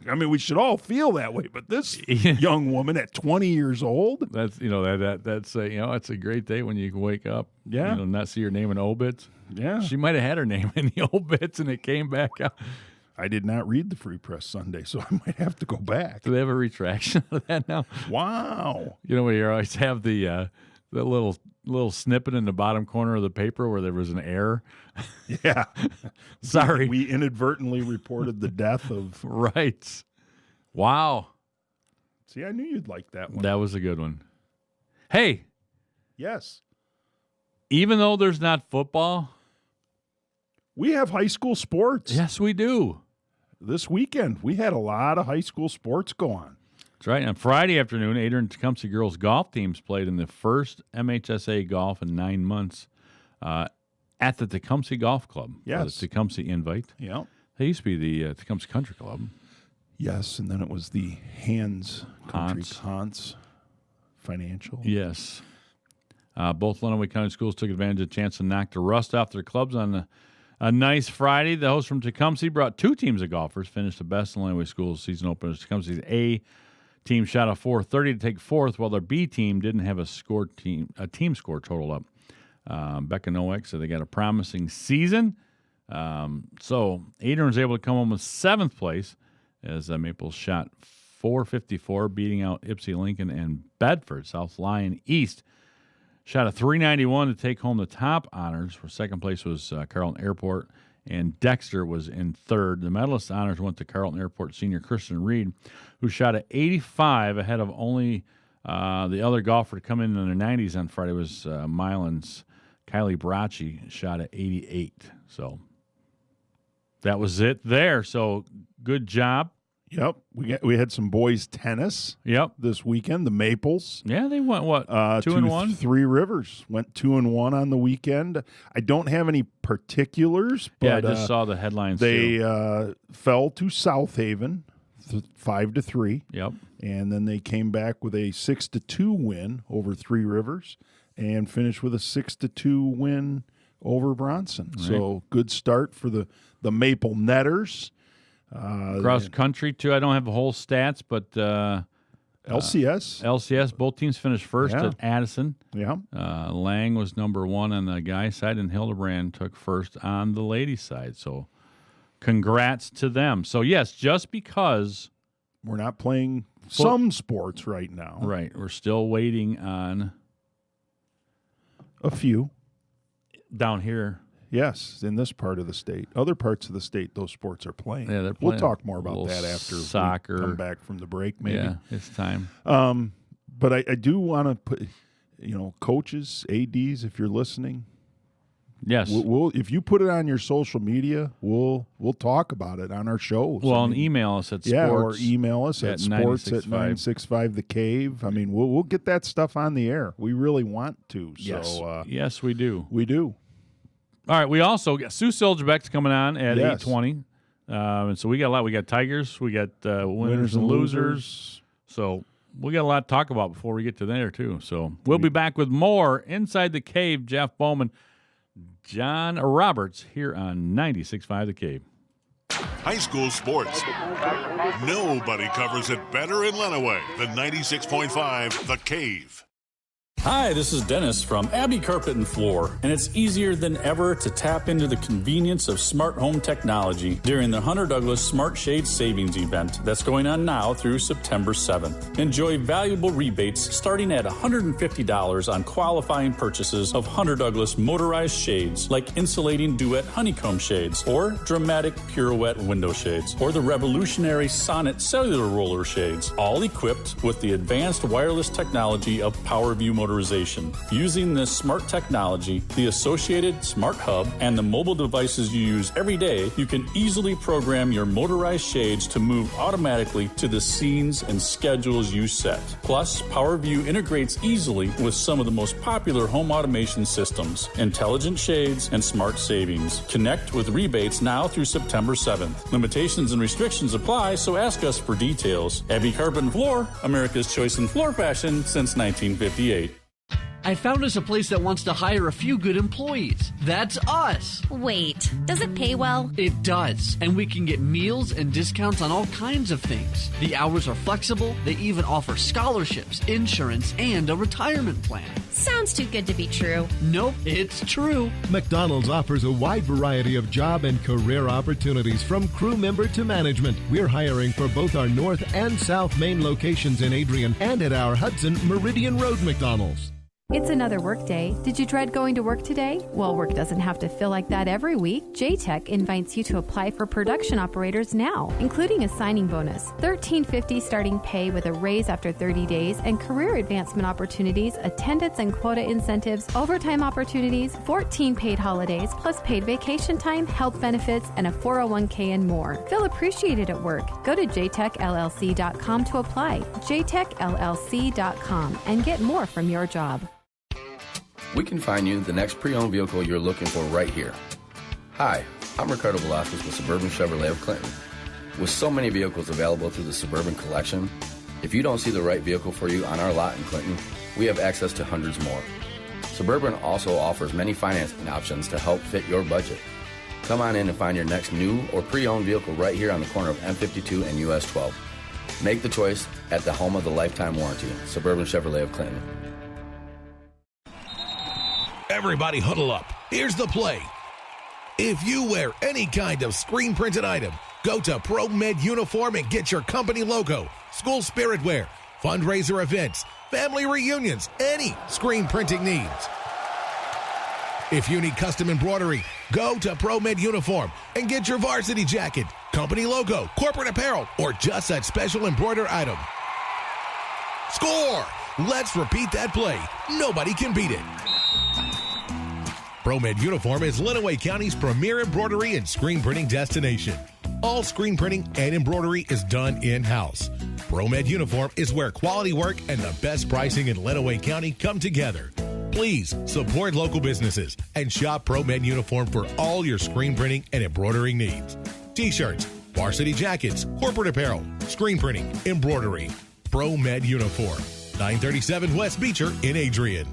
I mean, we should all feel that way, but this young woman at 20 years old. That's that's it's a great day when you can wake up. Yeah. Not see your name in obits. Yeah. She might have had her name in the obits and it came back out. I did not read the Free Press Sunday, so I might have to go back. Do they have a retraction of that now? Wow. You know, we always have the little snippet in the bottom corner of the paper where there was an error. Yeah. Sorry. We inadvertently reported the death of. Right. Wow. See, I knew you'd like that one. That was a good one. Hey. Yes. Even though there's not football, we have high school sports. Yes, we do. This weekend, we had a lot of high school sports go on. That's right. On Friday afternoon, Adrian and Tecumseh girls golf teams played in the first MHSA golf in 9 months at the Tecumseh Golf Club. Yes. The Tecumseh Invite. Yeah. They used to be the Tecumseh Country Club. Yes, and then it was the Hans Financial. Yes. Both Lenawee County schools took advantage of the chance to knock the rust off their clubs on a nice Friday. The host from Tecumseh brought 2 teams of golfers, finished the best in Lenawee schools season openers. Tecumseh's A team shot a .430 to take fourth, while their B team didn't have a team score total up. Becca Nowak said they got a promising season. So Adrian was able to come home with 7th place as Maples shot .454, beating out Ypsi Lincoln and Bedford. South Lyon East shot a .391 to take home the top honors. For second place was Carleton Airport, and Dexter was in third. The medalist honors went to Carleton Airport senior Christian Reed, who shot at 85 ahead of only the other golfer to come in their 90s on Friday was Milan's Kylie Bracci, shot at 88. So that was it there. So good job. Yep, we had some boys tennis. Yep, this weekend the Maples. Yeah, they went 2-1. Three Rivers went 2-1 on the weekend. I don't have any particulars. But, yeah, I just saw the headlines. They fell to South Haven 5-3. Yep, and then they came back with a 6-2 win over Three Rivers, and finished with a 6-2 win over Bronson. Right. So good start for the Maple Netters. Cross country too. I don't have the whole stats, but LCS, both teams finished first Yeah. at Addison. Yeah. Lang was number 1 on the guy side, and Hildebrand took first on the ladies side. So, congrats to them. So yes, just because we're not playing some sports right now. Right. We're still waiting on a few down here. Yes, in this part of the state. Other parts of the state, those sports are playing. Yeah, they're playing. We'll talk more about that after soccer. we come back from the break, maybe. Yeah, it's time. But I do want to put, coaches, ADs, if you're listening. Yes. We'll if you put it on your social media, we'll talk about it on our shows. Well, and email us at sports. Yeah, or email us at sports at 965 The Cave. I mean, we'll get that stuff on the air. We really want to. So, yes, we do. We do. All right, we also got Sue Silgerbeck's coming on at 8:20. And so we got a lot. We got Tigers. We got winners and losers. So we got a lot to talk about before we get to there, too. So we'll be back with more Inside the Cave. Jeff Bowman, John Roberts here on 96.5 The Cave. High school sports. Nobody covers it better in Lenawee than 96.5 The Cave. Hi, this is Dennis from Abbey Carpet and Floor, and it's easier than ever to tap into the convenience of smart home technology during the Hunter Douglas Smart Shade Savings Event that's going on now through September 7th. Enjoy valuable rebates starting at $150 on qualifying purchases of Hunter Douglas motorized shades like insulating Duet honeycomb shades or dramatic pirouette window shades or the revolutionary Sonnet cellular roller shades, all equipped with the advanced wireless technology of PowerView motorization. Using this smart technology, the associated smart hub, and the mobile devices you use every day, you can easily program your motorized shades to move automatically to the scenes and schedules you set. Plus, PowerView integrates easily with some of the most popular home automation systems, intelligent shades, and smart savings. Connect with rebates now through September 7th. Limitations and restrictions apply, so ask us for details. Abbey Carpet and Floor, America's choice in floor fashion since 1958. I found us a place that wants to hire a few good employees. That's us. Wait, does it pay well? It does, and we can get meals and discounts on all kinds of things. The hours are flexible. They even offer scholarships, insurance, and a retirement plan. Sounds too good to be true. Nope, it's true. McDonald's offers a wide variety of job and career opportunities from crew member to management. We're hiring for both our North and South Main locations in Adrian and at our Hudson Meridian Road McDonald's. It's another work day. Did you dread going to work today? Well, work doesn't have to feel like that every week. JTech invites you to apply for production operators now, including a signing bonus, $13.50 starting pay with a raise after 30 days, and career advancement opportunities, attendance and quota incentives, overtime opportunities, 14 paid holidays, plus paid vacation time, health benefits, and a 401k and more. Feel appreciated at work. Go to jtechllc.com to apply. jtechllc.com and get more from your job. We can find you the next pre-owned vehicle you're looking for right here. Hi, I'm Ricardo Velasquez with Suburban Chevrolet of Clinton. With so many vehicles available through the Suburban collection, if you don't see the right vehicle for you on our lot in Clinton, we have access to hundreds more. Suburban also offers many financing options to help fit your budget. Come on in and find your next new or pre-owned vehicle right here on the corner of M52 and US 12. Make the choice at the home of the lifetime warranty, Suburban Chevrolet of Clinton. Everybody huddle up. Here's the play. If you wear any kind of screen-printed item, go to ProMed Uniform and get your company logo, school spirit wear, fundraiser events, family reunions, any screen printing needs. If you need custom embroidery, go to ProMed Uniform and get your varsity jacket, company logo, corporate apparel, or just that special embroidered item. Score! Let's repeat that play. Nobody can beat it. ProMed Uniform is Lenawee County's premier embroidery and screen printing destination. All screen printing and embroidery is done in-house. ProMed Uniform is where quality work and the best pricing in Lenawee County come together. Please support local businesses and shop ProMed Uniform for all your screen printing and embroidering needs. T-shirts, varsity jackets, corporate apparel, screen printing, embroidery. ProMed Uniform, 937 West Beecher in Adrian.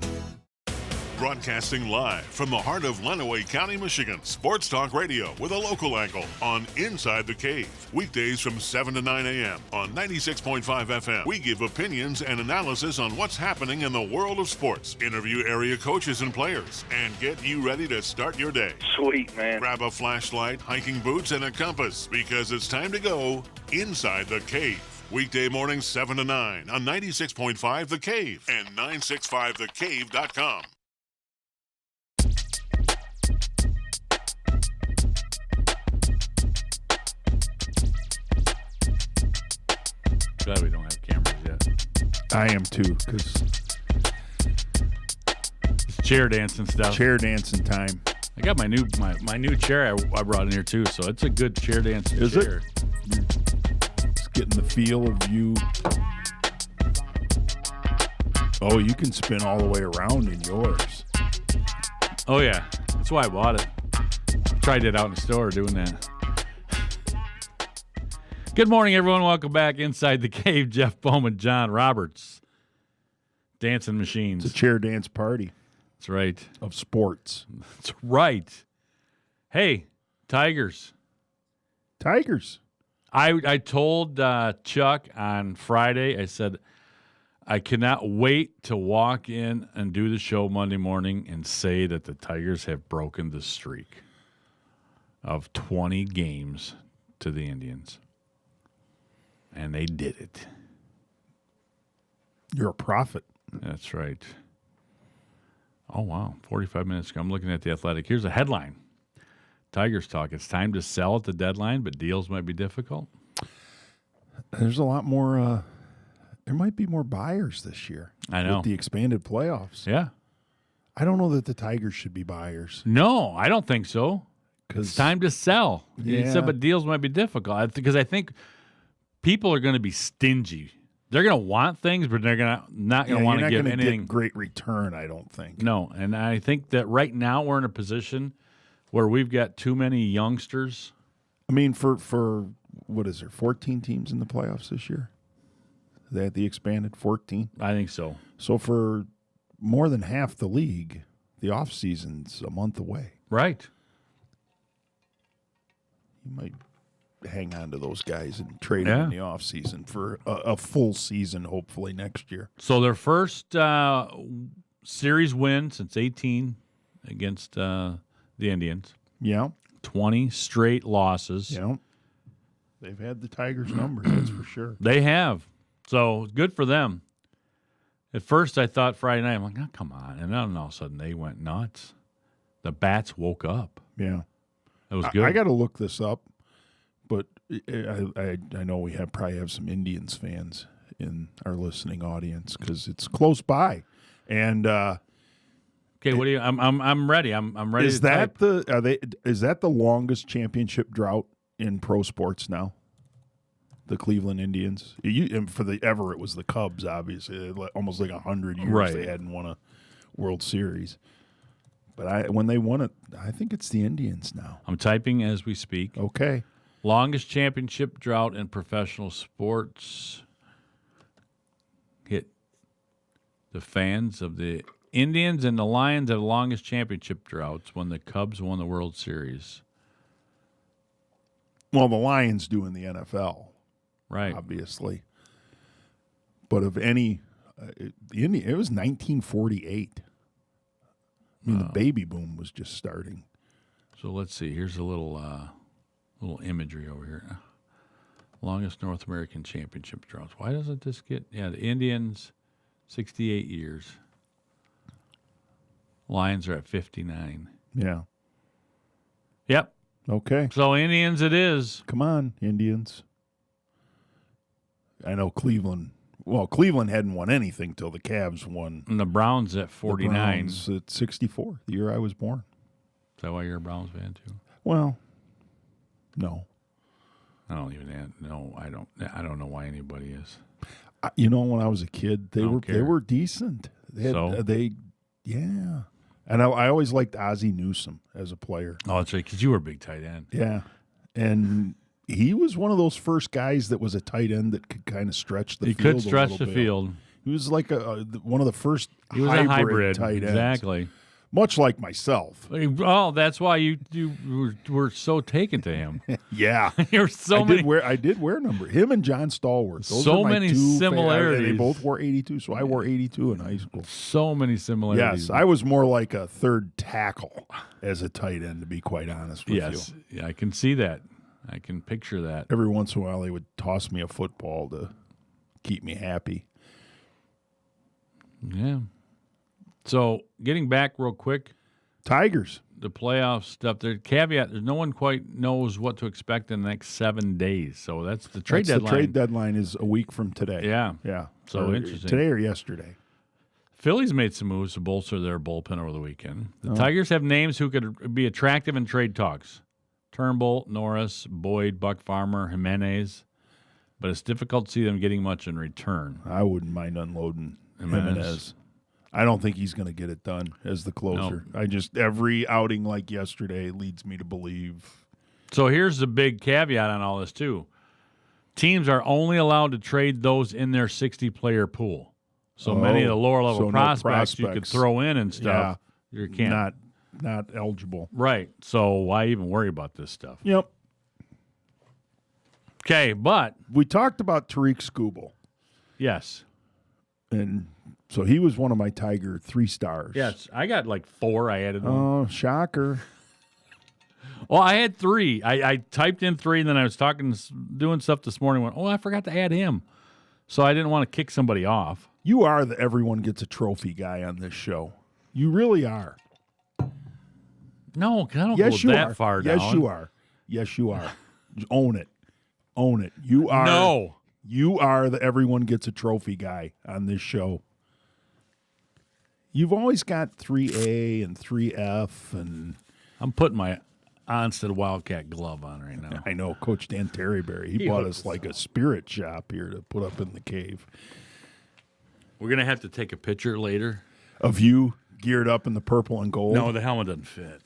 Broadcasting live from the heart of Lenawee County, Michigan. Sports Talk Radio with a local angle on Inside the Cave. Weekdays from 7 to 9 a.m. on 96.5 FM. We give opinions and analysis on what's happening in the world of sports. Interview area coaches and players. And get you ready to start your day. Sweet, man. Grab a flashlight, hiking boots, and a compass because it's time to go Inside the Cave. Weekday mornings 7 to 9 on 96.5 The Cave and 965thecave.com. Glad we don't have cameras yet. I am too, because it's chair dancing stuff. Chair dancing time. I got my new chair I brought in here too, so it's a good chair dancing Is chair. It? It's getting the feel of you. Oh, you can spin all the way around in yours. Oh yeah, that's why I bought it. Tried it out in the store doing that. Good morning, everyone. Welcome back inside the cave. Jeff Bowman, John Roberts, Dancing Machines. It's a chair dance party. That's right. Of sports. That's right. Hey, Tigers. I told Chuck on Friday, I said, I cannot wait to walk in and do the show Monday morning and say that the Tigers have broken the streak of 20 games to the Indians. And they did it. You're a prophet. That's right. Oh, wow. 45 minutes ago. I'm looking at The Athletic. Here's a headline. Tigers talk. It's time to sell at the deadline, but deals might be difficult. There's a lot more. There might be more buyers this year. I know. With the expanded playoffs. Yeah. I don't know that the Tigers should be buyers. No, I don't think so. It's time to sell. Yeah. He said, but deals might be difficult. Because I think people are going to be stingy. They're going to want things, but they're not going to want to give anything. Get great return, I don't think. No, and I think that right now we're in a position where we've got too many youngsters. I mean, for what is there, 14 teams in the playoffs this year? They had the expanded 14? I think so. So for more than half the league, the offseason's a month away. Right. You might hang on to those guys and trade them in the offseason for a full season, hopefully, next year. So their first series win since 18 against the Indians. Yeah. 20 straight losses. Yeah. They've had the Tigers' numbers, that's for sure. They have. So good for them. At first, I thought Friday night, I'm like, oh, come on. And then all of a sudden, they went nuts. The bats woke up. Yeah. It was good. I got to look this up, but I know we probably have some Indians fans in our listening audience because it's close by. And okay, what do you? I'm ready. I'm ready. Is that the longest championship drought in pro sports now? The Cleveland Indians. And for ever it was the Cubs. Obviously, almost like 100 years they hadn't won a World Series. But when they won it, I think it's the Indians now. I'm typing as we speak. Okay. Longest championship drought in professional sports. Hit the fans of the Indians and the Lions have the longest championship droughts when the Cubs won the World Series. Well, the Lions do in the NFL. Right. Obviously. But of any, it was 1948. I mean, the baby boom was just starting. So let's see. Here's a little imagery over here. Longest North American championship droughts. Why doesn't this get? Yeah, the Indians, 68 years. Lions are at 59. Yeah. Yep. Okay. So Indians it is. Come on, Indians. I know Cleveland. Well, Cleveland hadn't won anything till the Cavs won. And the Browns at 49. The Browns at 64, the year I was born. Is that why you're a Browns fan too? Well, no. I don't even know. I don't know why anybody is. When I was a kid, they were decent. Yeah. And I always liked Ozzie Newsome as a player. Oh, that's right, because you were a big tight end. Yeah, and he was one of those first guys that was a tight end that could kind of stretch the field. He could stretch the field. He was like one of the first he was a hybrid tight ends. Exactly. Much like myself. Oh, that's why you were so taken to him. Yeah. You're so many. I did wear number. Him and John Stallworth. Those so are my many two similarities. They both wore 82, so I wore 82 in high school. So many similarities. Yes, I was more like a third tackle as a tight end, to be quite honest with you. Yeah, I can see that. I can picture that. Every once in a while, they would toss me a football to keep me happy. Yeah. So, getting back real quick. Tigers. The playoff stuff. The caveat, no one quite knows what to expect in the next 7 days. So, that's the trade deadline. The trade deadline is a week from today. Yeah. Yeah. So, interesting. Today or yesterday. Phillies made some moves to bolster their bullpen over the weekend. The Tigers have names who could be attractive in trade talks. Turnbull, Norris, Boyd, Buck Farmer, Jimenez. But it's difficult to see them getting much in return. I wouldn't mind unloading Jimenez. I don't think he's going to get it done as the closer. No. Every outing like yesterday leads me to believe. So here's the big caveat on all this, too. Teams are only allowed to trade those in their 60-player pool. So many of the lower-level prospects you could throw in and stuff, you can't. Not eligible. Right. So why even worry about this stuff? Yep. Okay, but we talked about Tariq Skubal. Yes. And so he was one of my Tiger 3 stars. Yes, I got like 4. I added one. Oh, shocker. Well, I had 3. I typed in 3, and then I was doing stuff this morning. Went, I forgot to add him. So I didn't want to kick somebody off. You are the everyone gets a trophy guy on this show. You really are. No, I don't go that far down. Yes, you are. Yes, you are. Own it. Own it. You are. No. You are the everyone gets a trophy guy on this show. You've always got 3A and 3F, and I'm putting my Onstead Wildcat glove on right now. I know. Coach Dan Terryberry, he bought us like a spirit shop here to put up in the cave. We're going to have to take a picture later. Of you geared up in the purple and gold? No, the helmet doesn't fit.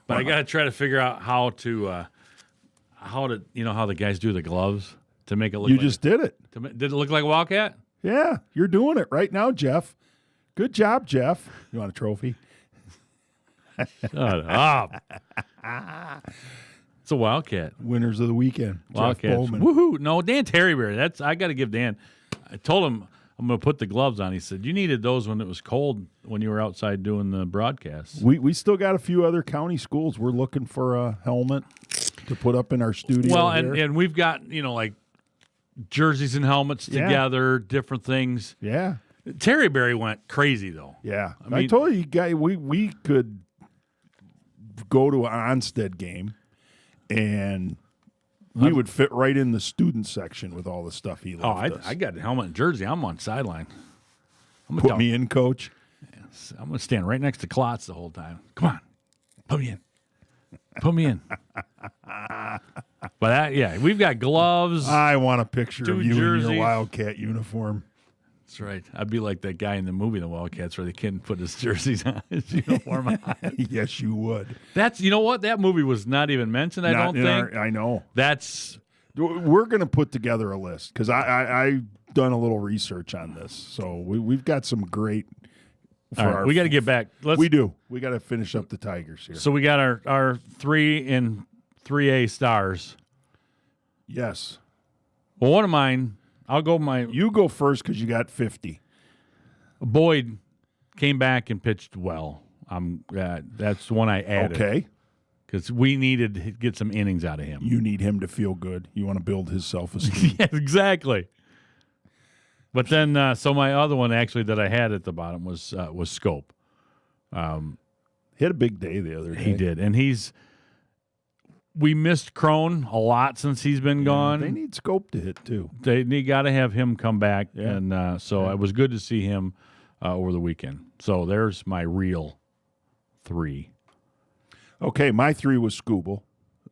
But I got to try to figure out how to how the guys do the gloves to make it look You just did it. Did it look like a Wildcat? Yeah, you're doing it right now, Jeff. Good job, Jeff. You want a trophy? Shut up. It's a Wildcat. Winners of the weekend. Wildcats. Jeff Bowman. Woohoo. No, Dan Terryberry. I got to give Dan. I told him I'm going to put the gloves on. He said, you needed those when it was cold when you were outside doing the broadcasts. We still got a few other county schools. We're looking for a helmet to put up in our studio. Well, and we've got, like jerseys and helmets together, different things. Yeah. Terryberry went crazy, though. Yeah. I told you guys, we could go to an Onstead game, and we would fit right in the student section with all the stuff he left us. I got a helmet and jersey. I'm on sideline. Put me in, Coach. Yes, I'm going to stand right next to Klotz the whole time. Come on. Put me in. Put me in. But, we've got gloves. I want a picture of you jerseys. in your Wildcat uniform. That's right. I'd be like that guy in the movie The Wildcats where the kid put his jerseys on, his uniform on. Yes, you would. You know what? That movie was not even mentioned, I don't think. I know. We're going to put together a list because I've done a little research on this. So we've got some great. We got to get back. We do. We got to finish up the Tigers here. So we got our 3 and 3A stars. Yes. Well, one of mine. I'll go You go first because you got 50. Boyd came back and pitched well. That's the one I added. Okay. Because we needed to get some innings out of him. You need him to feel good. You want to build his self-esteem. Yes, exactly. But then, so my other one actually that I had at the bottom was Scope. He had a big day the other day. He did, and we missed Crone a lot since he's been gone. They need Scope to hit, too. They got to have him come back, and it was good to see him over the weekend. So there's my real 3. Okay, my 3 was Skubal.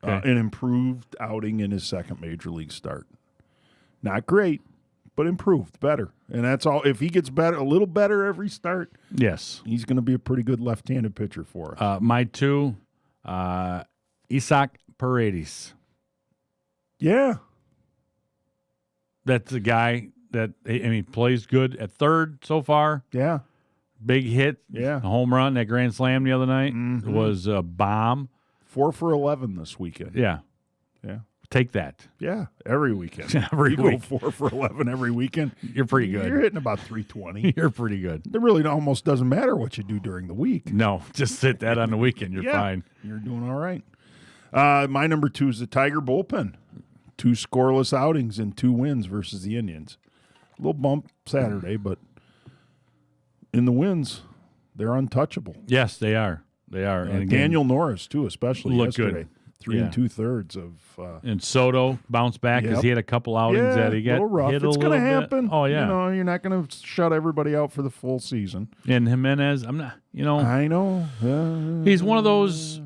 An improved outing in his second major league start. Not great, but improved, better. And that's all. If he gets better, a little better every start, yes, he's going to be a pretty good left-handed pitcher for us. My 2, Isaac Paredes. Yeah. That's a guy that, plays good at third so far. Yeah. Big hit. Yeah. A home run, that grand slam the other night was a bomb. 4 for 11 this weekend. Yeah. Yeah. Take that. Yeah. Every weekend. Every week. Go 4 for 11 every weekend. You're pretty good. You're hitting about 320. You're pretty good. It really almost doesn't matter what you do during the week. No, just hit that on the weekend. You're fine. You're doing all right. My number 2 is the Tiger bullpen. 2 scoreless outings and 2 wins versus the Indians. A little bump Saturday, but in the wins, they're untouchable. Yes, they are. They are. And Daniel Norris, too, especially looked yesterday. Good. 3 2/3 of. And Soto bounced back because he had a couple outings that he got a little rough. hit It's going to happen. Oh, yeah. You're not going to shut everybody out for the full season. And Jimenez, I'm not, I know. He's one of those,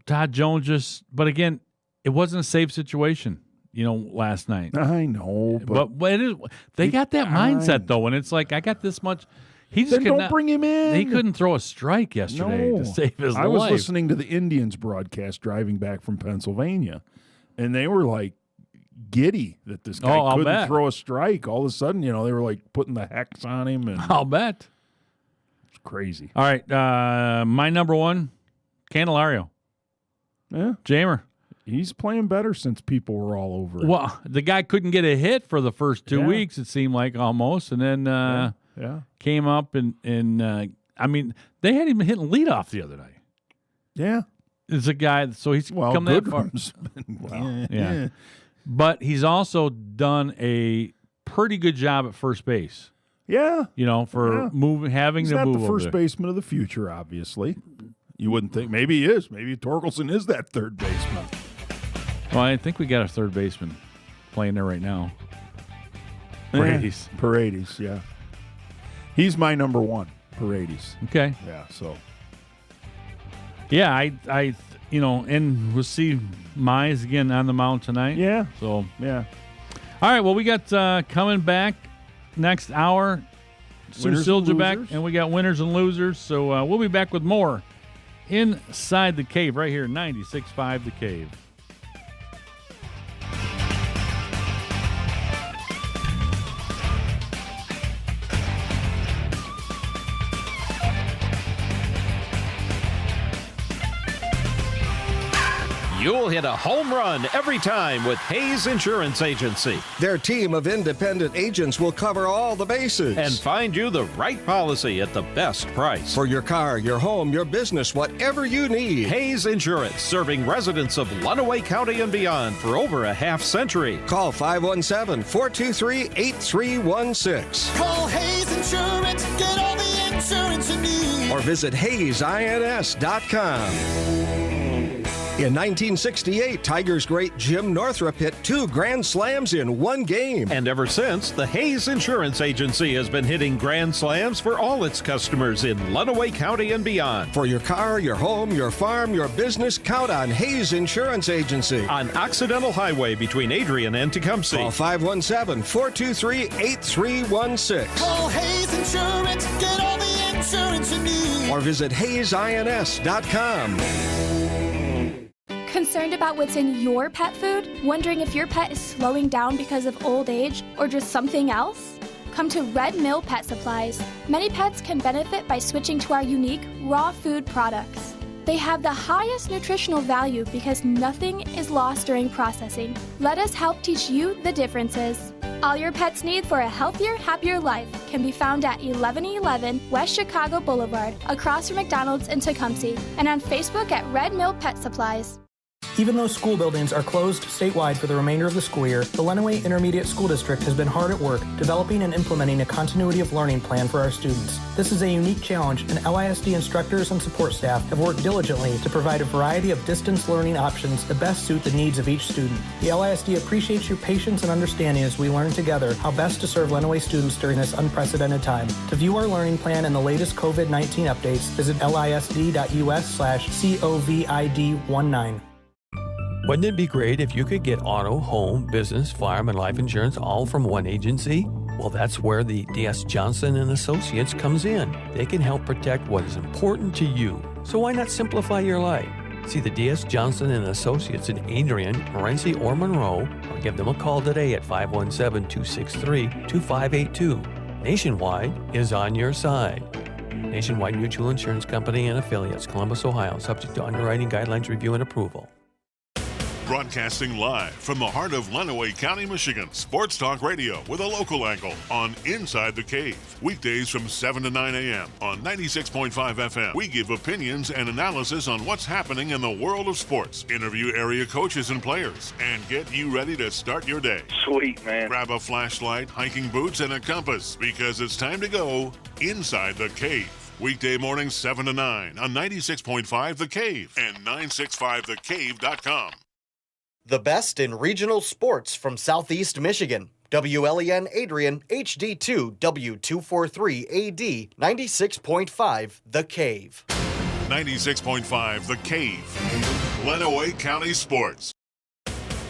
Todd Jones but again, it wasn't a safe situation, last night. I know. But it is, they got that mindset, though, and it's like, I got this much. He just don't bring him in. He couldn't throw a strike yesterday to save his life. I was listening to the Indians broadcast driving back from Pennsylvania, and they were like giddy that this guy couldn't throw a strike. All of a sudden, they were like putting the hex on him. And I'll bet. It's crazy. All right, my number 1, Candelario. Yeah. Jamer. He's playing better since people were all over it. Well, the guy couldn't get a hit for the first 2 weeks, it seemed like, almost, and then came up and I mean, they had him hitting leadoff the other night. Yeah. It's a guy, so he's come that far. Yeah. But he's also done a pretty good job at first base. Yeah. For having he's to not move the over first there. baseman of the future, obviously. You wouldn't think. Maybe he is. Maybe Torkelson is that third baseman. Well, I think we got a third baseman playing there right now. Paredes. Paredes, yeah. He's my number 1, Paredes. Okay. Yeah, so. Yeah, I and we'll see Mize again on the mound tonight. Yeah. So, yeah. All right, well, we got coming back next hour. Sue Siljaback, and we got winners and losers. So we'll be back with more Inside the Cave right here, 96.5 The Cave. You'll hit a home run every time with Hayes Insurance Agency. Their team of independent agents will cover all the bases and find you the right policy at the best price. For your car, your home, your business, whatever you need. Hayes Insurance, serving residents of Lenawee County and beyond for over a half century. Call 517-423-8316. Call Hayes Insurance, get all the insurance you need. Or visit HayesINS.com. In 1968, Tigers great Jim Northrup hit 2 grand slams in one game. And ever since, the Hayes Insurance Agency has been hitting grand slams for all its customers in Lenawee County and beyond. For your car, your home, your farm, your business, count on Hayes Insurance Agency. On Occidental Highway between Adrian and Tecumseh. Call 517-423-8316. Call Hayes Insurance, get all the insurance you need. Or visit HayesINS.com. Concerned about what's in your pet food? Wondering if your pet is slowing down because of old age or just something else? Come to Red Mill Pet Supplies. Many pets can benefit by switching to our unique raw food products. They have the highest nutritional value because nothing is lost during processing. Let us help teach you the differences. All your pet's need for a healthier, happier life can be found at 1111 West Chicago Boulevard, across from McDonald's in Tecumseh, and on Facebook at Red Mill Pet Supplies. Even though school buildings are closed statewide for the remainder of the school year, the Lenawee Intermediate School District has been hard at work developing and implementing a continuity of learning plan for our students. This is a unique challenge, and LISD instructors and support staff have worked diligently to provide a variety of distance learning options that best suit the needs of each student. The LISD appreciates your patience and understanding as we learn together how best to serve Lenawee students during this unprecedented time. To view our learning plan and the latest COVID-19 updates, visit lisd.us/COVID19. Wouldn't it be great if you could get auto, home, business, farm, and life insurance all from one agency? Well, that's where the D.S. Johnson & Associates comes in. They can help protect what is important to you. So why not simplify your life? See the D.S. Johnson & Associates in Adrian, Morenci, or Monroe, or give them a call today at 517-263-2582. Nationwide is on your side. Nationwide Mutual Insurance Company and Affiliates, Columbus, Ohio, subject to underwriting guidelines, review, and approval. Broadcasting live from the heart of Lenawee County, Michigan. Sports Talk Radio with a local angle on Inside the Cave. Weekdays from 7 to 9 a.m. on 96.5 FM. We give opinions and analysis on what's happening in the world of sports. Interview area coaches and players. And get you ready to start your day. Sweet, man. Grab a flashlight, hiking boots, and a compass because it's time to go Inside the Cave. Weekday mornings 7 to 9 on 96.5 The Cave and 965thecave.com. The best in regional sports from Southeast Michigan. WLEN Adrian, HD2, W243AD, 96.5 The Cave. 96.5 The Cave. Lenawee County Sports.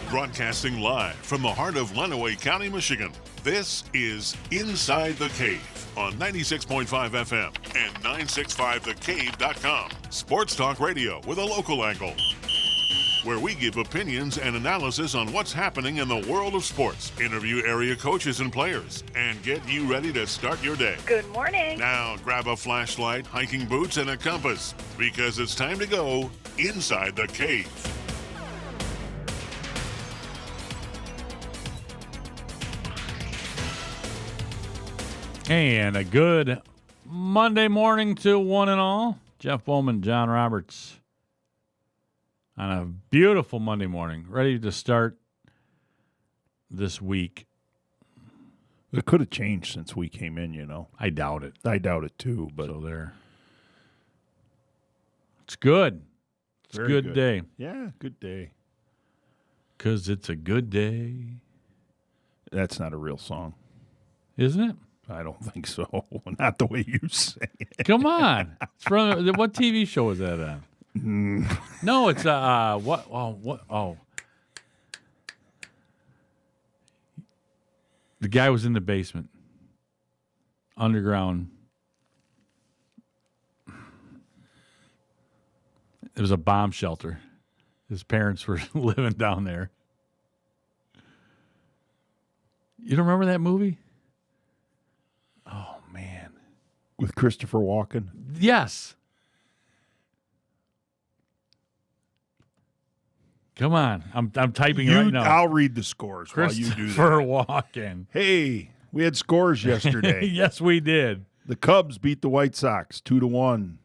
Broadcasting live from the heart of Lenawee County, Michigan. This is Inside the Cave on 96.5 FM and 965thecave.com. Sports Talk Radio with a local angle, where we give opinions and analysis on what's happening in the world of sports. Interview area coaches and players and get you ready to start your day. Good morning. Now grab a flashlight, hiking boots, and a compass because it's time to go Inside the Cave. And a good Monday morning to one and all. Jeff Bowman, John Roberts. On a beautiful Monday morning, ready to start this week. It could have changed since we came in, you know. I doubt it. I doubt it too. But so there. It's good. It's a good day. Yeah, good day. 'Cause it's a good day. That's not a real song. Isn't it? I don't think so. Not the way you say it. Come on. It's from what TV show is that on? No, it's what? Oh, what? Oh, the guy was in the basement, underground. It was a bomb shelter. His parents were living down there. You don't remember that movie? Oh man, with Christopher Walken. Yes. Come on, I'm typing right now. I'll read the scores while you do that. Christopher Walken. Hey, we had scores yesterday. Yes, we did. The Cubs beat the White Sox 2-1.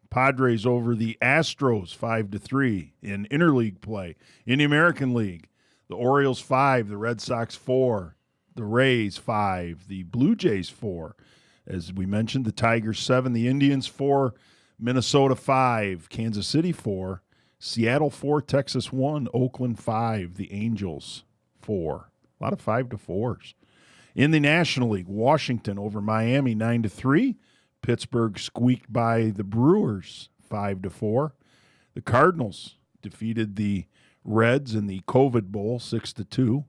Padres over the Astros 5-3 in interleague play. In the American League, the Orioles 5, the Red Sox 4, the Rays 5, the Blue Jays 4. As we mentioned, the Tigers 7, the Indians 4, Minnesota 5, Kansas City 4. Seattle 4, Texas 1, Oakland 5, the Angels 4. A lot of 5-4s. In the National League, Washington over Miami 9-3. Pittsburgh squeaked by the Brewers 5-4. The Cardinals defeated the Reds in the COVID Bowl 6-2.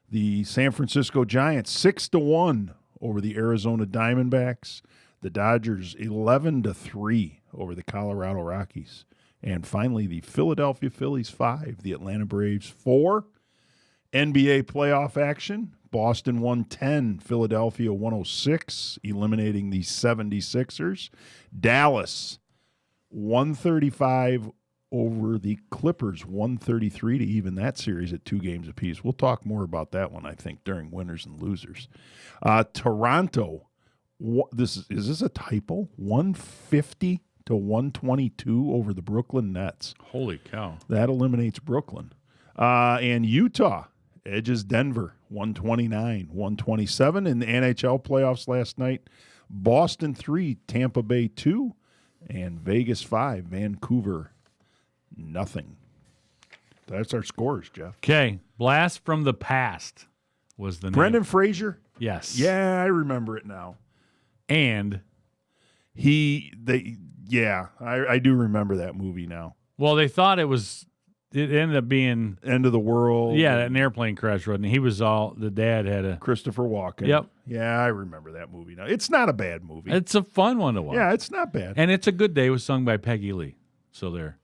The San Francisco Giants 6-1 over the Arizona Diamondbacks. The Dodgers 11-3 over the Colorado Rockies. And finally, the Philadelphia Phillies 5, the Atlanta Braves 4. NBA playoff action. Boston 110, Philadelphia 106, eliminating the 76ers. Dallas 135 over the Clippers, 133 to even that series at 2 games apiece. We'll talk more about that one, I think, during winners and losers. Toronto, is this a typo? 150 to 122 over the Brooklyn Nets. Holy cow. That eliminates Brooklyn. And Utah edges Denver 129-127 in the NHL playoffs last night. Boston 3, Tampa Bay 2, and Vegas 5, Vancouver nothing. That's our scores, Jeff. Okay, Blast from the Past was the name. Brendan Fraser? Yes. Yeah, I remember it now. And I do remember that movie now. Well, they thought it ended up being End of the World. Yeah, an airplane crash, wasn't it? He was the dad had a Christopher Walken. Yep. Yeah, I remember that movie now. It's not a bad movie. It's a fun one to watch. Yeah, it's not bad. And It's a Good Day was sung by Peggy Lee. So there.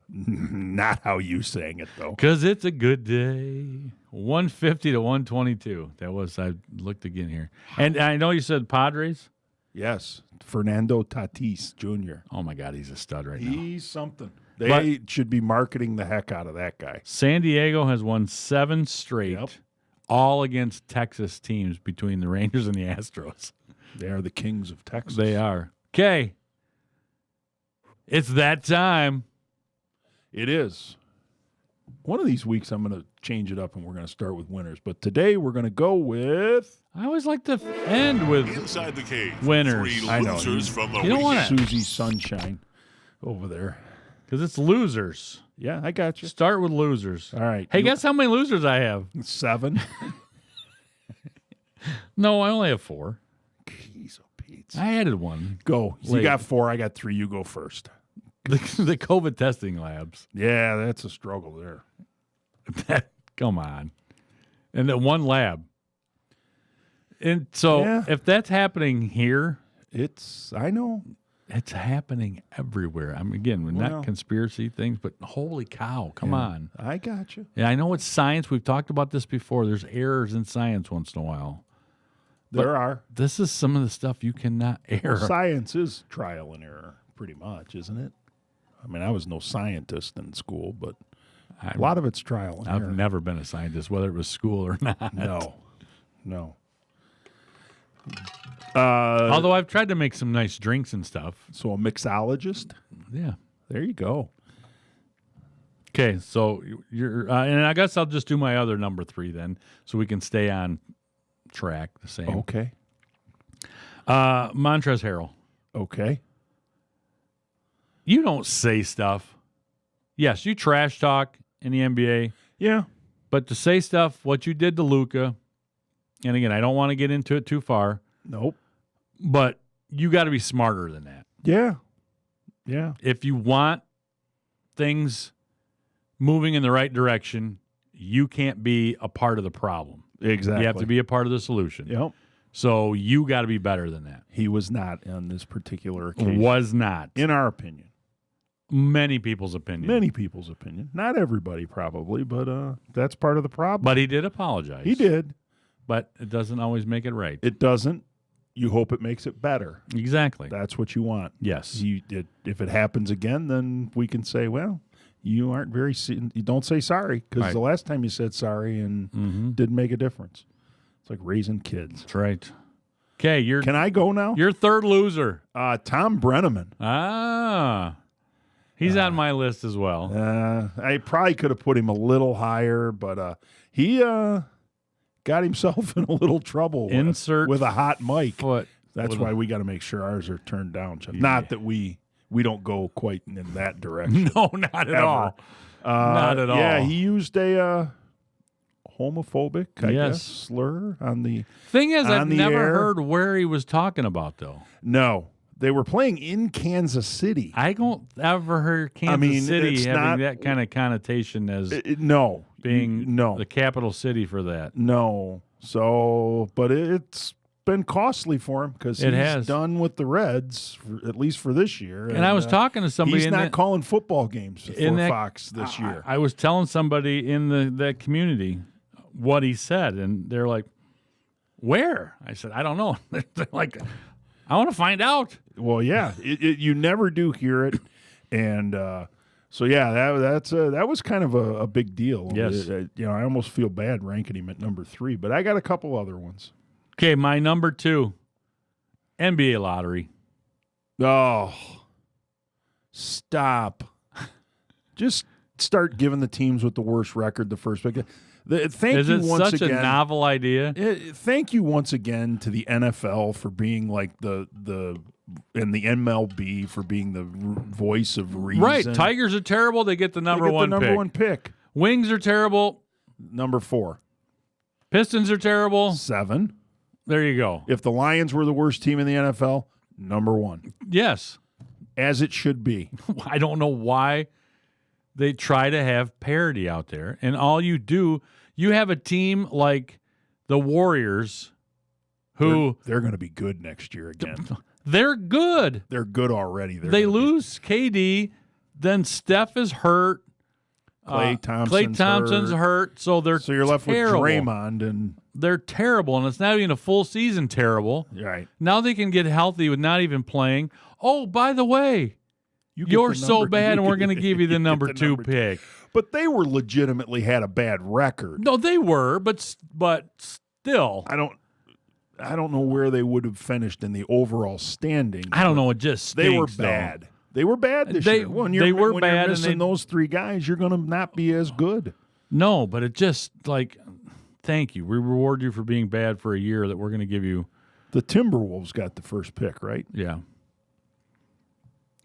Not how you sang it, though. Because it's a good day. 150 to 122. That was, I looked again here. And I know you said Padres. Yes. Fernando Tatis Jr. Oh, my God, he's a stud right now. He's something. They should be marketing the heck out of that guy. San Diego has won 7 straight, all against Texas teams between the Rangers and the Astros. They are the kings of Texas. They are. Okay. It's that time. It is. One of these weeks I'm going to change it up and we're going to start with winners. But today we're going to go with... I always like to end with Inside the Cave. Winners. 3 I know. losers from the You don't want weekend. Susie Sunshine over there. Because it's losers. Yeah, I got you. Start with losers. All right. Hey, guess how many losers I have? 7. No, I only have 4. Jeez, oh, Pete. I added 1. Go. So you got 4. I got 3. You go first. The COVID testing labs. Yeah, that's a struggle there. Come on. And the 1 lab. And so if that's happening here, I know. It's happening everywhere. I mean, again, not conspiracy things, but holy cow, come on. I got you. Yeah, I know it's science. We've talked about this before. There's errors in science once in a while. There are. This is some of the stuff you cannot error. Well, science is trial and error, pretty much, isn't it? I mean, I was no scientist in school, but a lot of it's trial and error. I've never been a scientist, whether it was school or not. No. Although I've tried to make some nice drinks and stuff. So a mixologist? Yeah. There you go. Okay, so you're, and I guess I'll just do my other number 3 then, so we can stay on track the same. Okay. Montrezl Harrell. Okay. You don't say stuff. Yes, you trash talk in the NBA. Yeah. But to say stuff, what you did to Luka, and again, I don't want to get into it too far. Nope. But you got to be smarter than that. Yeah. Yeah. If you want things moving in the right direction, you can't be a part of the problem. Exactly. You have to be a part of the solution. Yep. So you got to be better than that. He was not on this particular occasion. Was not. In our opinion. Many people's opinion. Not everybody probably, but that's part of the problem. But he did apologize. He did. But it doesn't always make it right. It doesn't. You hope it makes it better. Exactly. That's what you want. Yes. If it happens again, then we can say, well, you aren't you don't say sorry because the last time you said sorry and didn't make a difference. It's like raising kids. That's right. Okay, can I go now? Your third loser. Tom Brenneman. He's on my list as well. I probably could have put him a little higher, but he got himself in a little trouble with a hot mic. That's why we got to make sure ours are turned down. Yeah. Not that we don't go quite in that direction. No, not at all. Not at all. Yeah, he used a homophobic, I guess, slur on the thing is, I've never air. heard where he was talking about, though. No. They were playing in Kansas City. I don't ever hear Kansas City having that kind of connotation as being the capital city for that. No. So, but it's been costly for him because he's done with the Reds, at least for this year. And I was talking to somebody. He's not calling football games for Fox this year. I was telling somebody in that community what he said, and they're like, where? I said, I don't know. They're like, I want to find out. Well, yeah, you never do hear it, and so yeah, that was kind of a big deal. Yes, I almost feel bad ranking him at number 3, but I got a couple other ones. Okay, my number 2, NBA lottery. Oh, stop! Just start giving the teams with the worst record the first pick. Is it such a novel idea? Thank you once again to the NFL for being like and the MLB for being the voice of reason. Right, Tigers are terrible. They get the number one pick. Wings are terrible. Number 4. Pistons are terrible. 7. There you go. If the Lions were the worst team in the NFL, number 1. Yes, as it should be. I don't know why they try to have parity out there, and all you do. You have a team like the Warriors who... They're going to be good next year again. They're good. They're good already. They lose KD, then Steph is hurt. Klay Thompson's hurt. So you're left terrible. with Draymond. And they're terrible, and it's not even a full season terrible. Right. Now they can get healthy with not even playing. Oh, by the way, You're so bad, and we're going to give you the number 2 pick. But they were legitimately had a bad record. No, they were, but still. I don't know where they would have finished in the overall standing. I don't know. It just stinks, they were bad. Though. They were bad this year. When you're missing those 3 guys, you're going to not be as good. No, but it just thank you. We reward you for being bad for a year that we're going to give you. The Timberwolves got the first pick, right? Yeah.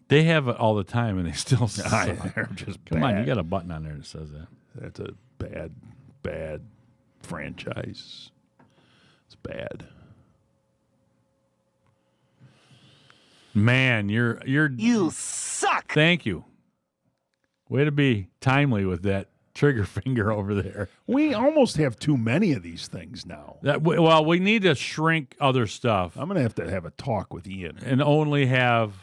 They have it all the time, and they still suck. They're just Come bad. on, you got a button on there that says that. That's a bad franchise. It's bad. Man, you suck. Thank you. Way to be timely with that trigger finger over there. We almost have too many of these things now. We need to shrink other stuff. I'm going to have a talk with Ian. And only have,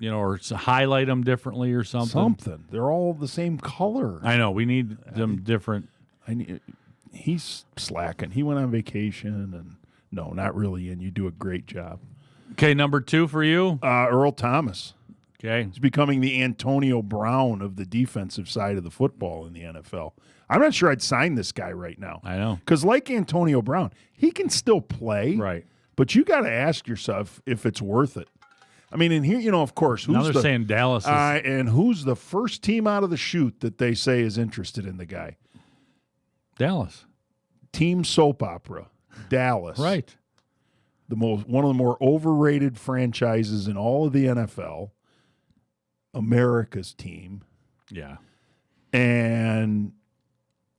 or highlight them differently or something. They're all the same color. I know. We need them different. He's slacking. He went on vacation, and no, not really, Ian. You do a great job. Okay, number 2 for you? Earl Thomas. Okay. He's becoming the Antonio Brown of the defensive side of the football in the NFL. I'm not sure I'd sign this guy right now. I know. Because like Antonio Brown, he can still play. Right. But you got to ask yourself if it's worth it. I mean, and here, of course, now they're saying Dallas is. And who's the first team out of the chute that they say is interested in the guy? Dallas. Team soap opera. Dallas. Right. One of the more overrated franchises in all of the NFL. America's team. Yeah. And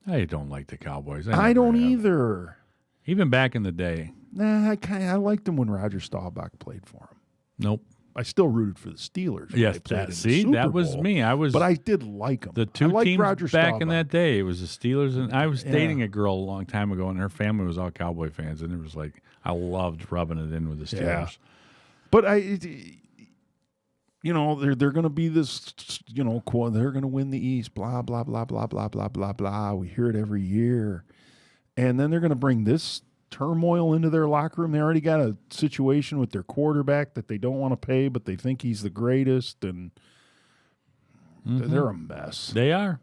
I don't like the Cowboys. I don't either. Even back in the day. Nah, I liked them when Roger Staubach played for them. Nope. I still rooted for the Steelers. Yes, that was me. But I did like them. The two teams Roger back Staubach. in that day, it was the Steelers, and I was dating a girl a long time ago, and her family was all Cowboy fans, and it was like I loved rubbing it in with the Steelers. Yeah. But they're going to be this, they're going to win the East, blah, blah, blah, blah, blah, blah, blah, blah. We hear it every year. And then they're going to bring this turmoil into their locker room. They already got a situation with their quarterback that they don't want to pay, but they think he's the greatest, and they're a mess. They are.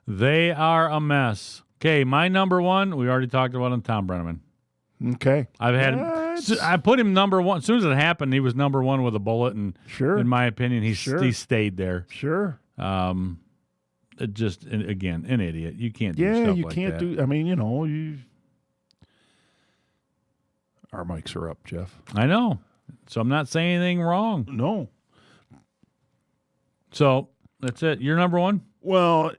They are a mess. Okay, my number 1, we already talked about him, Tom Brenneman. Okay. I put him number 1. As soon as it happened, he was number 1 with a bullet, and in my opinion, he stayed there. Sure. Just, again, an idiot. You can't do stuff like that. Yeah, you can't do, I mean, our mics are up, Jeff. I know. So I'm not saying anything wrong. No. So that's it. You're number 1? Well,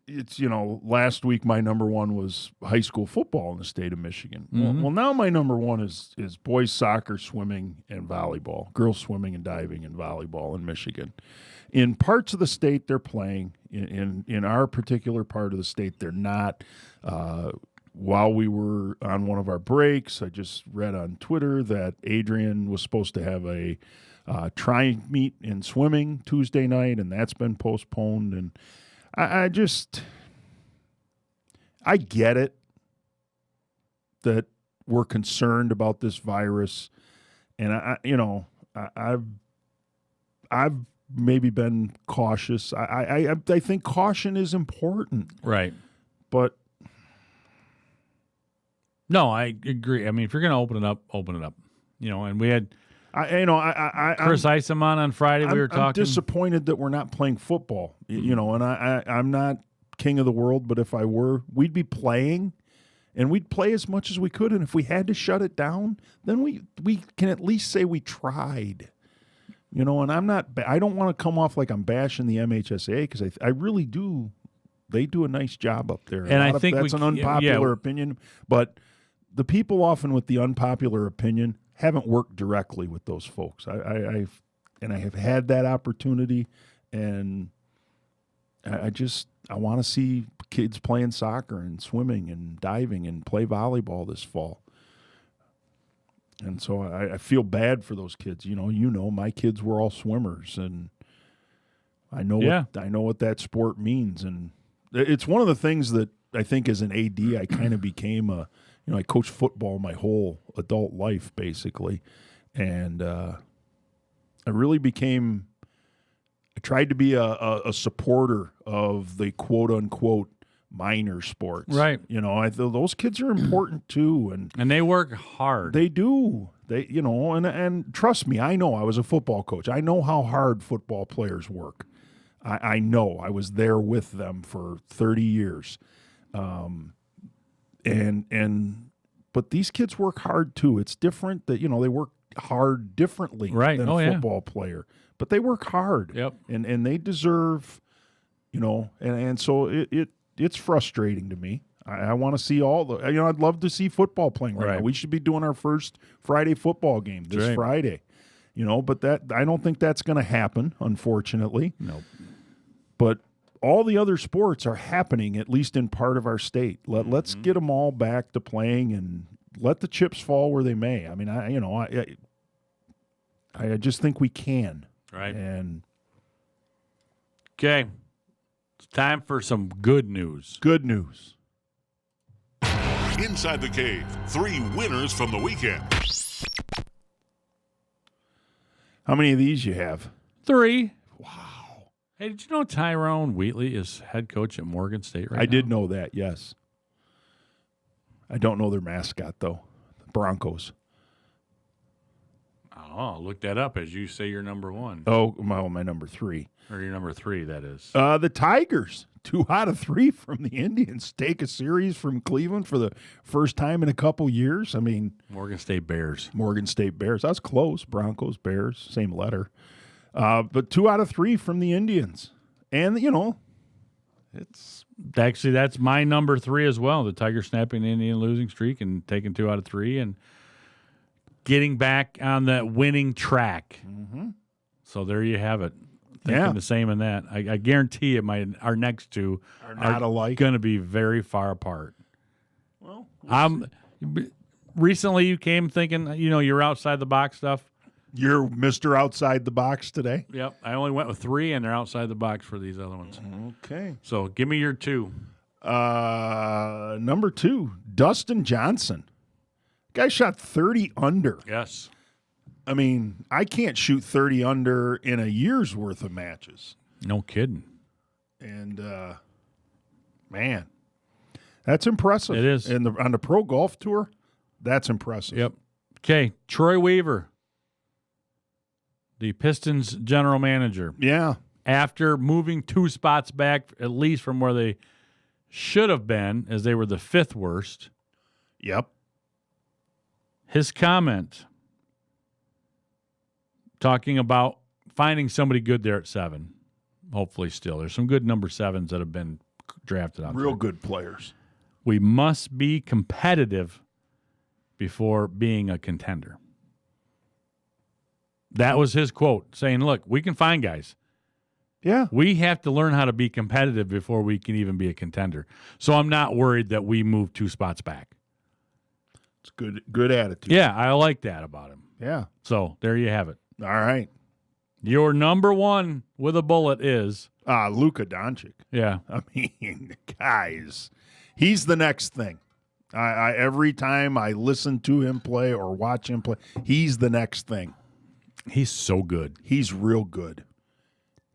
it's, last week my number 1 was high school football in the state of Michigan. Mm-hmm. Well, now my number 1 is boys soccer, swimming, and volleyball. Girls swimming and diving and volleyball in Michigan. In parts of the state, they're playing. In our particular part of the state, they're not. While we were on one of our breaks, I just read on Twitter that Adrian was supposed to have a tri-meet in swimming Tuesday night, and that's been postponed. And I get it that we're concerned about this virus, and I've maybe been cautious. I think caution is important, right? But no, I agree. I mean, if you're going to open it up, open it up. And we had Chris Iseman on Friday. We were talking. I'm disappointed that we're not playing football. And I'm not king of the world, but if I were, we'd be playing, and we'd play as much as we could. And if we had to shut it down, then we can at least say we tried. And I don't want to come off like I'm bashing the MHSA, because I really do. They do a nice job up there. And I think that's an unpopular opinion, but the people often with the unpopular opinion haven't worked directly with those folks. I have had that opportunity, and I want to see kids playing soccer and swimming and diving and play volleyball this fall. And so I feel bad for those kids. My kids were all swimmers, and I know what that sport means. And it's one of the things that I think as an AD, I kind of became I coached football my whole adult life, basically. And I really became I tried to be a supporter of the quote-unquote minor sports. Right. You know, those kids are important too. And they work hard. They do. They, you know, and trust me, I know. I was a football coach. I know how hard football players work. I know. I was there with them for 30 years. But these kids work hard too. It's different that, you know, they work hard differently than a football player. But they work hard. Yep. And they deserve, you know, and so it's frustrating to me. I want to see all the, you know, I'd love to see football playing right now. We should be doing our first Friday football game this Friday, you know, but I don't think that's going to happen, unfortunately. Nope. But all the other sports are happening, at least in part of our state. Let's get them all back to playing and let the chips fall where they may. I mean, I just think we can. Right. And okay. It's time for some good news. Good news. Inside the Cave, 3 winners from the weekend. How many of these you have? 3. Wow. Hey, did you know Tyrone Wheatley is head coach at Morgan State right now? I did know that, yes. I don't know their mascot, though. The Broncos. Oh, look that up as you say you're number 1. Oh, my number 3. Or your number 3, that is. The Tigers, 2 out of 3 from the Indians, take a series from Cleveland for the first time in a couple years. I mean, Morgan State Bears. That's close. Broncos, Bears, same letter. But 2 out of 3 from the Indians. And, you know, it's... Actually, that's my number 3 as well. The Tigers snapping the Indian losing streak and taking 2 out of 3 and getting back on that winning track. Mm-hmm. So there you have it. Thinking the same in that. I guarantee you our next 2 are not alike. Going to be very far apart. Well, recently you came thinking, you know, you're outside the box stuff. You're Mr. Outside the Box today? Yep. I only went with 3, and they're outside the box for these other ones. Okay. So give me your 2. Number 2, Dustin Johnson. Guy shot 30 under. Yes. I mean, I can't shoot 30 under in a year's worth of matches. No kidding. And, man, that's impressive. It is. And on the Pro Golf Tour, that's impressive. Yep. Okay, Troy Weaver, the Pistons general manager. Yeah. After moving 2 spots back, at least from where they should have been, as they were the 5th worst. Yep. His comment talking about finding somebody good there at 7. Hopefully still. There's some good number 7s that have been drafted on. Real good players. We must be competitive before being a contender. That was his quote, saying, look, we can find guys. Yeah. We have to learn how to be competitive before we can even be a contender. So I'm not worried that we move 2 spots back. It's good attitude. Yeah, I like that about him. Yeah. So there you have it. All right. Your number 1 with a bullet is Luka Doncic. Yeah. I mean, guys, he's the next thing. I every time I listen to him play or watch him play, he's the next thing. He's so good. He's real good.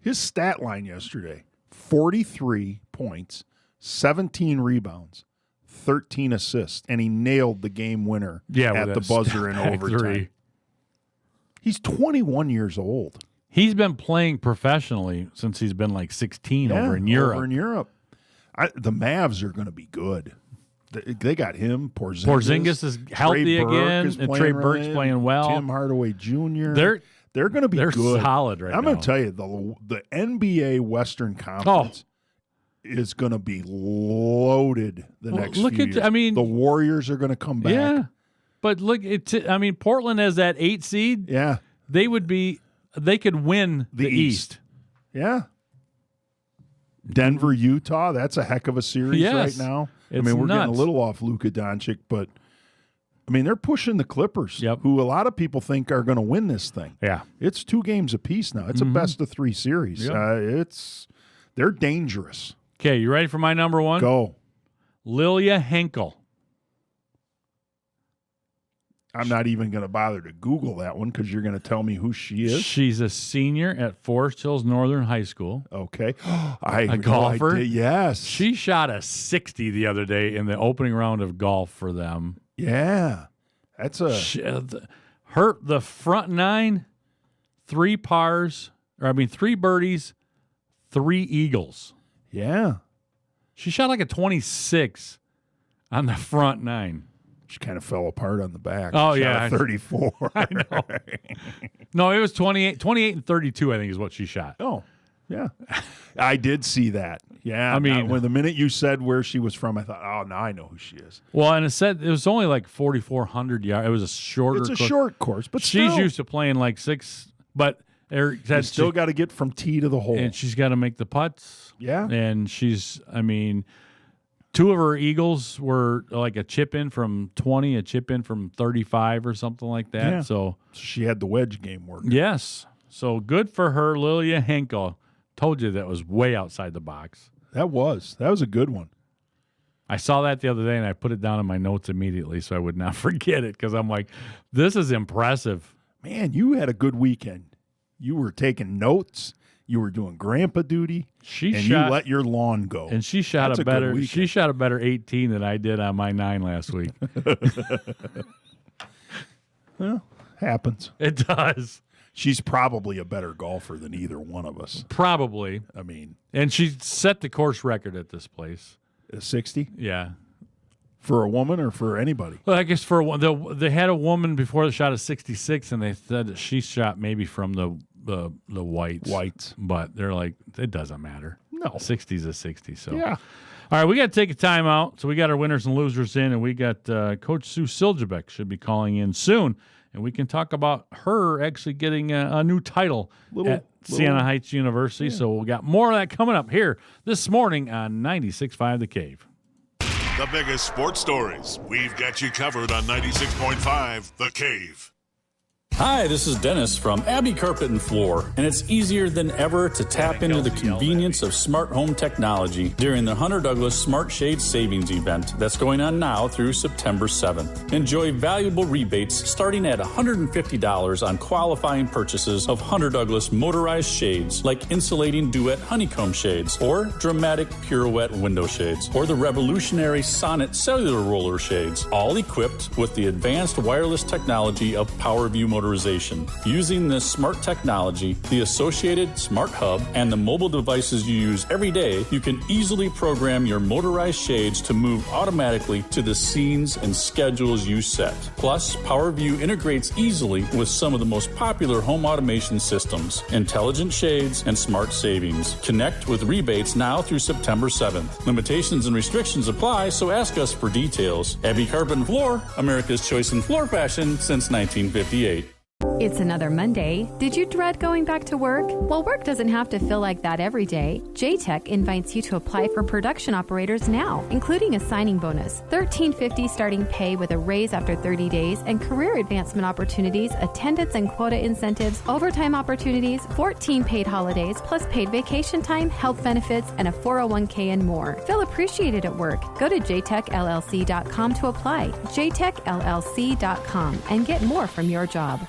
His stat line yesterday, 43 points, 17 rebounds, 13 assists, and he nailed the game winner at the buzzer in overtime. 3. He's 21 years old. He's been playing professionally since he's been like 16 over in Europe. Over in Europe. The Mavs are going to be good. They got him. Porzingis. Porzingis is healthy again, and Trey Burke's playing well. Tim Hardaway Jr. They're going to be they're good. Solid right now. I'm going to tell you, the NBA Western Conference is going to be loaded the next few years. I mean, the Warriors are going to come back. Yeah, but look, Portland as that 8 seed. Yeah, they could win the East. Yeah. Denver, Utah, that's a heck of a series right now. We're getting a little off Luka Doncic, but they're pushing the Clippers, who a lot of people think are going to win this thing. Yeah. It's 2 games apiece now. It's a best of 3 series. Yep. They're dangerous. Okay, you ready for my number 1? Go. Lilia Henkel. I'm not even going to bother to Google that one because you're going to tell me who she is. She's a senior at Forest Hills Northern High School. Okay. A golfer. Yes. She shot a 60 the other day in the opening round of golf for them. Yeah. That's the front 9, 3 birdies, 3 eagles. Yeah. She shot like a 26 on the front 9. She kind of fell apart on the back. Oh, she yeah. shot a 34. I know. No, it was 28 and 32, I think, is what she shot. Oh, yeah. I did see that. Yeah. I mean, when the minute you said where she was from, I thought, oh, now I know who she is. Well, and it was only like 4,400 yards. It was a shorter course. It's a short course, but she's still. used to playing like 6, but you still got to get from tee to the hole. And she's got to make the putts. Yeah. And 2 of her eagles were like a chip in from 20, a chip in from 35 or something like that. Yeah. So she had the wedge game working. Yes. So good for her, Lilia Henkel. Told you that was way outside the box. That was a good one. I saw that the other day, and I put it down in my notes immediately so I would not forget it because I'm like, this is impressive. Man, you had a good weekend. You were taking notes. You were doing grandpa duty. You let your lawn go. And she shot That's a better. good She shot a better 18 than I did on my 9 last week. Well, happens. It does. She's probably a better golfer than either one of us. Probably. And she set the course record at this place. 60? Yeah. For a woman or for anybody? Well, I guess for they had a woman before that shot a 66, and they said that she shot maybe from the whites. But they're like, it doesn't matter. No. 60's a 60. So yeah. All right, we got to take a time out. So we got our winners and losers in, and we got Coach Sue Siljebeck should be calling in soon. And we can talk about her actually getting a new title at Siena Heights University. Yeah. So we got more of that coming up here this morning on 96.5 The Cave. The biggest sports stories. We've got you covered on 96.5 The Cave. Hi, this is Dennis from Abbey Carpet and Floor, and it's easier than ever to tap into the convenience of smart home technology during the Hunter Douglas Smart Shade Savings Event that's going on now through September 7th. Enjoy valuable rebates starting at $150 on qualifying purchases of Hunter Douglas motorized shades like insulating duet honeycomb shades or dramatic pirouette window shades or the revolutionary Sonnet cellular roller shades, all equipped with the advanced wireless technology of PowerView motorization. Using this smart technology, the associated smart hub, and the mobile devices you use every day, you can easily program your motorized shades to move automatically to the scenes and schedules you set. Plus, PowerView integrates easily with some of the most popular home automation systems, intelligent shades, and smart savings. Connect with rebates now through September 7th. Limitations and restrictions apply, so ask us for details. Abbey Carpet and Floor, America's choice in floor fashion since 1958. It's another Monday. Did you dread going back to work? Well, work doesn't have to feel like that every day. JTech invites you to apply for production operators now, including a signing bonus, $13.50 starting pay with a raise after 30 days, and career advancement opportunities, attendance and quota incentives, overtime opportunities, 14 paid holidays, plus paid vacation time, health benefits, and a 401k and more. Feel appreciated at work. Go to jtechllc.com to apply. jtechllc.com and get more from your job.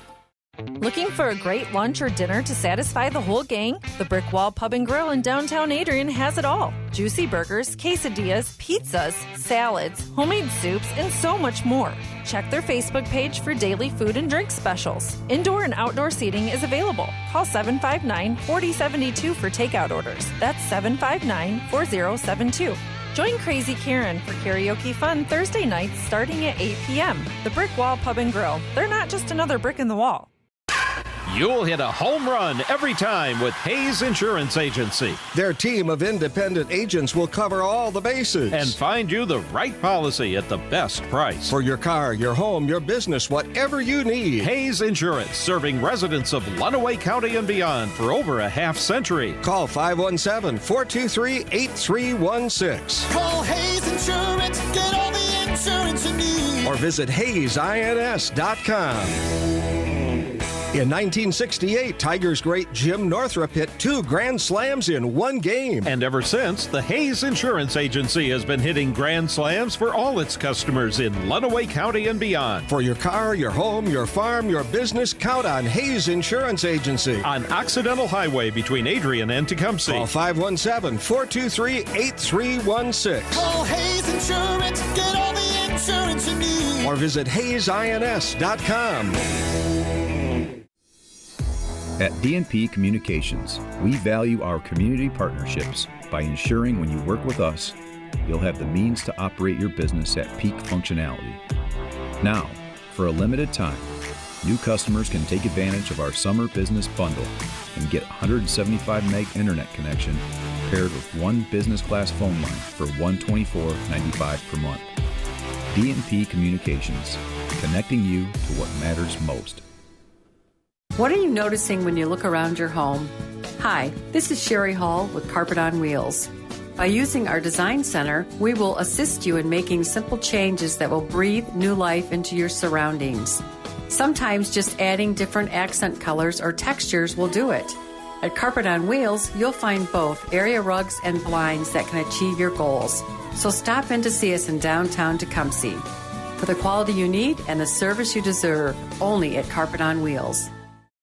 Looking for a great lunch or dinner to satisfy the whole gang? The Brick Wall Pub and Grill in downtown Adrian has it all. Juicy burgers, quesadillas, pizzas, salads, homemade soups, and so much more. Check their Facebook page for daily food and drink specials. Indoor and outdoor seating is available. Call 759-4072 for takeout orders. That's 759-4072. Join Crazy Karen for karaoke fun Thursday nights starting at 8 p.m. The Brick Wall Pub and Grill. They're not just another brick in the wall. You'll hit a home run every time with Hayes Insurance Agency. Their team of independent agents will cover all the bases and find you the right policy at the best price. For your car, your home, your business, whatever you need. Hayes Insurance, serving residents of Lenawee County and beyond for over a half century. Call 517-423-8316. Call Hayes Insurance, get all the insurance you need. Or visit HayesINS.com. In 1968, Tigers great Jim Northrup hit 2 grand slams in one game. And ever since, the Hayes Insurance Agency has been hitting grand slams for all its customers in Lenawee County and beyond. For your car, your home, your farm, your business, count on Hayes Insurance Agency. On Occidental Highway between Adrian and Tecumseh. Call 517-423-8316. Call Hayes Insurance, get all the insurance you need. Or visit hayesins.com. At DNP Communications, we value our community partnerships by ensuring when you work with us, you'll have the means to operate your business at peak functionality. Now, for a limited time, new customers can take advantage of our summer business bundle and get 175 meg internet connection paired with 1 business class phone line for $124.95 per month. DNP Communications, connecting you to what matters most. What are you noticing when you look around your home? Hi, this is Sherry Hall with Carpet on Wheels. By using our Design Center, we will assist you in making simple changes that will breathe new life into your surroundings. Sometimes just adding different accent colors or textures will do it. At Carpet on Wheels, you'll find both area rugs and blinds that can achieve your goals. So stop in to see us in downtown Tecumseh. For the quality you need and the service you deserve, only at Carpet on Wheels.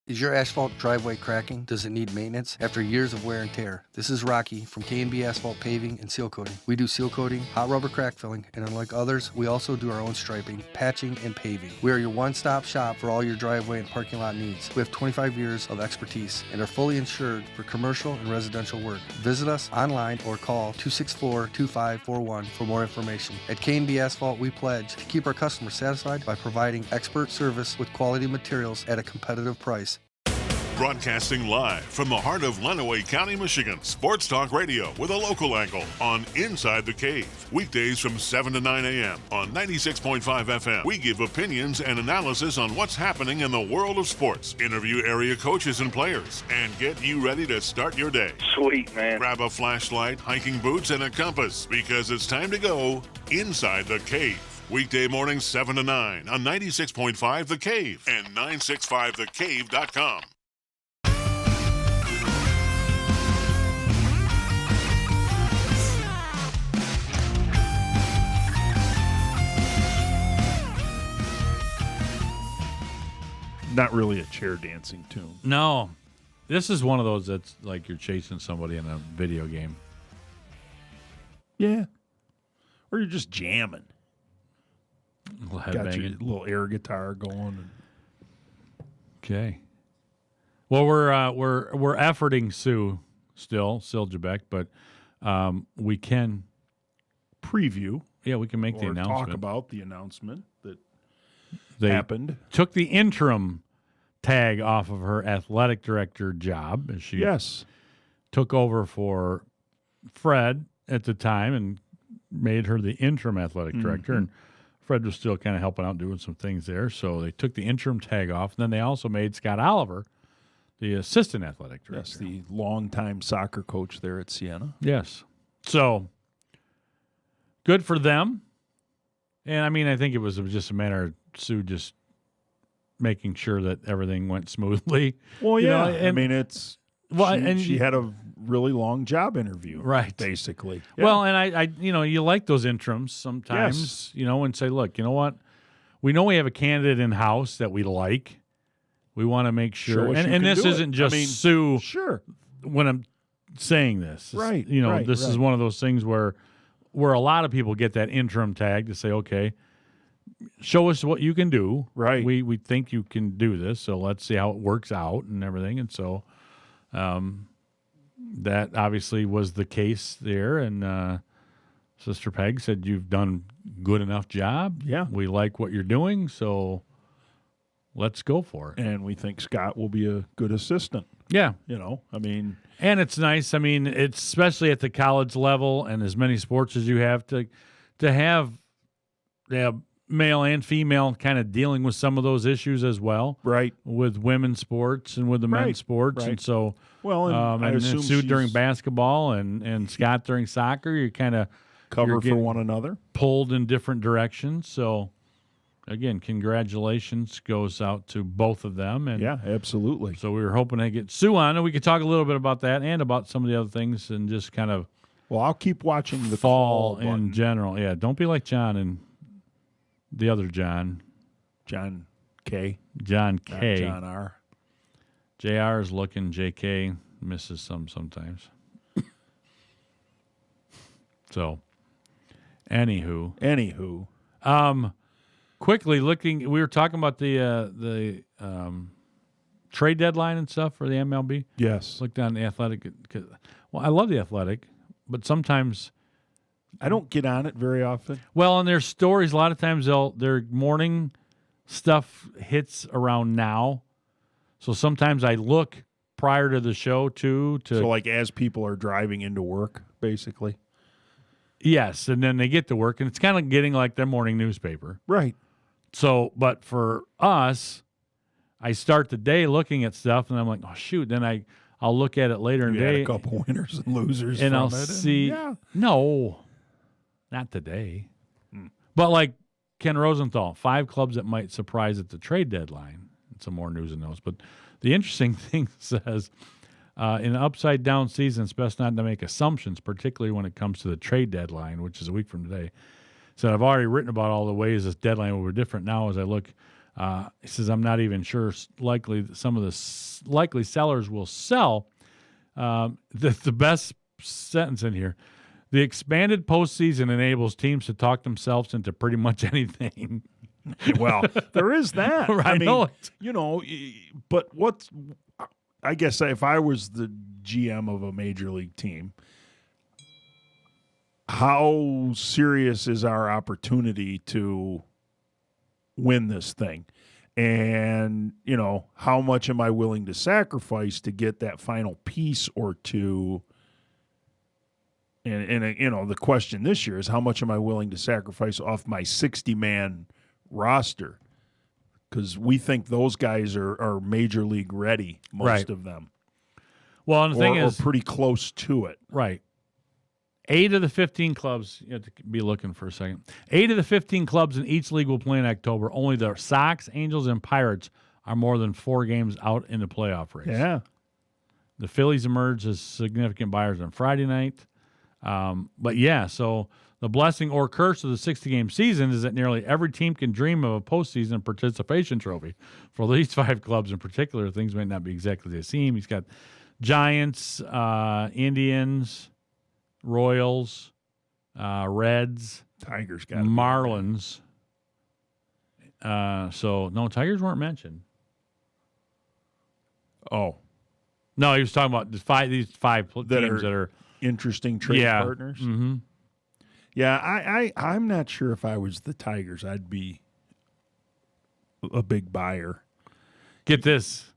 Is your asphalt driveway cracking? Does it need maintenance? After years of wear and tear, this is Rocky from K&B Asphalt Paving and Seal Coating. We do seal coating, hot rubber crack filling, and unlike others, we also do our own striping, patching, and paving. We are your one-stop shop for all your driveway and parking lot needs. We have 25 years of expertise and are fully insured for commercial and residential work. Visit us online or call 264-2541 for more information. At K&B Asphalt, we pledge to keep our customers satisfied by providing expert service with quality materials at a competitive price. Broadcasting live from the heart of Lenawee County, Michigan. Sports Talk Radio with a local angle on Inside the Cave. Weekdays from 7 to 9 a.m. on 96.5 FM. We give opinions and analysis on what's happening in the world of sports. Interview area coaches and players and get you ready to start your day. Sweet, man. Grab a flashlight, hiking boots, and a compass because it's time to go Inside the Cave. Weekday mornings 7 to 9 on 96.5 The Cave and 965thecave.com. Not really a chair dancing tune. No. This is one of those that's like you're chasing somebody in a video game. Yeah. Or you're just jamming. A little Got your headbanging. little air guitar going. Okay. Well, we're efforting Sue still, Siljebeck, but we can preview. Yeah, we can make the Or announcement. talk about the announcement that They happened. Took the interim tag off of her athletic director job as she took over for Fred at the time and made her the interim athletic director. And Fred was still kind of helping out doing some things there. So they took the interim tag off. And then they also made Scott Oliver the assistant athletic director. Yes, the longtime soccer coach there at Siena. Yes. So good for them. And I mean, I think it was just a matter of Sue just making sure that everything went smoothly. Well, You yeah. know, and- I mean, it's she had a really long job interview, right? Basically. Well, and I you like those interims sometimes, and say, look, you know what? We know we have a candidate in house that we like. We want to make sure, Show us you and can this do it. isn't just I mean, Sue. Sure. When I'm saying this, Right, this is right. one of those things where a lot of people get that interim tag to say, okay, show us what you can do. Right. We think you can do this, so let's see how it works out and everything. And so that obviously was the case there. And Sister Peg said, you've done good enough job. Yeah. We like what you're doing, so let's go for it. And we think Scott will be a good assistant. Yeah. I mean. And it's nice. I mean, it's especially at the college level and as many sports as you have to have male and female kind of dealing with some of those issues as well. Right. With women's sports and with the Right, men's sports. right. And so, Well, and I and assume Sue during she's- basketball and Scott during soccer, you kind of Cover for one another. pulled in different directions. So again, congratulations goes out to both of them. And yeah, absolutely. So we were hoping to get Sue on, and we could talk a little bit about that and about some of the other things and just kind of. Well, I'll keep watching the fall call in general. Yeah, don't be like John and the other John. John K. John K. Not John R. JR is looking. JK misses sometimes. So, anywho. Quickly looking, we were talking about the trade deadline and stuff for the MLB. Yes. Looked on the Athletic. Well, I love the Athletic, but sometimes I don't get on it very often. Well, and their stories, a lot of times their morning stuff hits around now. So sometimes I look prior to the show too. So like as people are driving into work, basically. Yes, and then they get to work, and it's kind of getting like their morning newspaper. Right. So, but for us, I start the day looking at stuff, and I'm like, oh, shoot. Then I'll look at it later in the day. A couple winners and losers and from I'll it. see. No, not today. But like Ken Rosenthal, 5 clubs that might surprise at the trade deadline. And some more news and notes. But the interesting thing says, in an upside-down season, it's best not to make assumptions, particularly when it comes to the trade deadline, which is a week from today. So I've already written about all the ways this deadline will be different now as I look. He says, I'm not even sure likely some of the likely sellers will sell. The best sentence in here, the expanded postseason enables teams to talk themselves into pretty much anything. Well, there is that. I mean, you know, but I guess if I was the GM of a major league team, how serious is our opportunity to win this thing? And, you know, how much am I willing to sacrifice to get that final piece or two? And you know, the question this year is how much am I willing to sacrifice off my 60-man roster? Because we think those guys are major league ready, most of them. Well, and the thing is, pretty close to it. Right. 8 of the 15 clubs, you have to be looking for a second. 8 of the 15 clubs in each league will play in October. Only the Sox, Angels, and Pirates are more than 4 games out in the playoff race. Yeah. The Phillies emerged as significant buyers on Friday night. But yeah, so the blessing or curse of the 60-game season is that nearly every team can dream of a postseason participation trophy. For these 5 clubs in particular, things might not be exactly the same. He's got Giants, Indians, Royals, Reds, Tigers, got Marlins. So no, Tigers weren't mentioned. Oh, no, he was talking about these 5 teams that are interesting trade partners. Mm-hmm. Yeah, I'm not sure if I was the Tigers, I'd be a big buyer. Get this.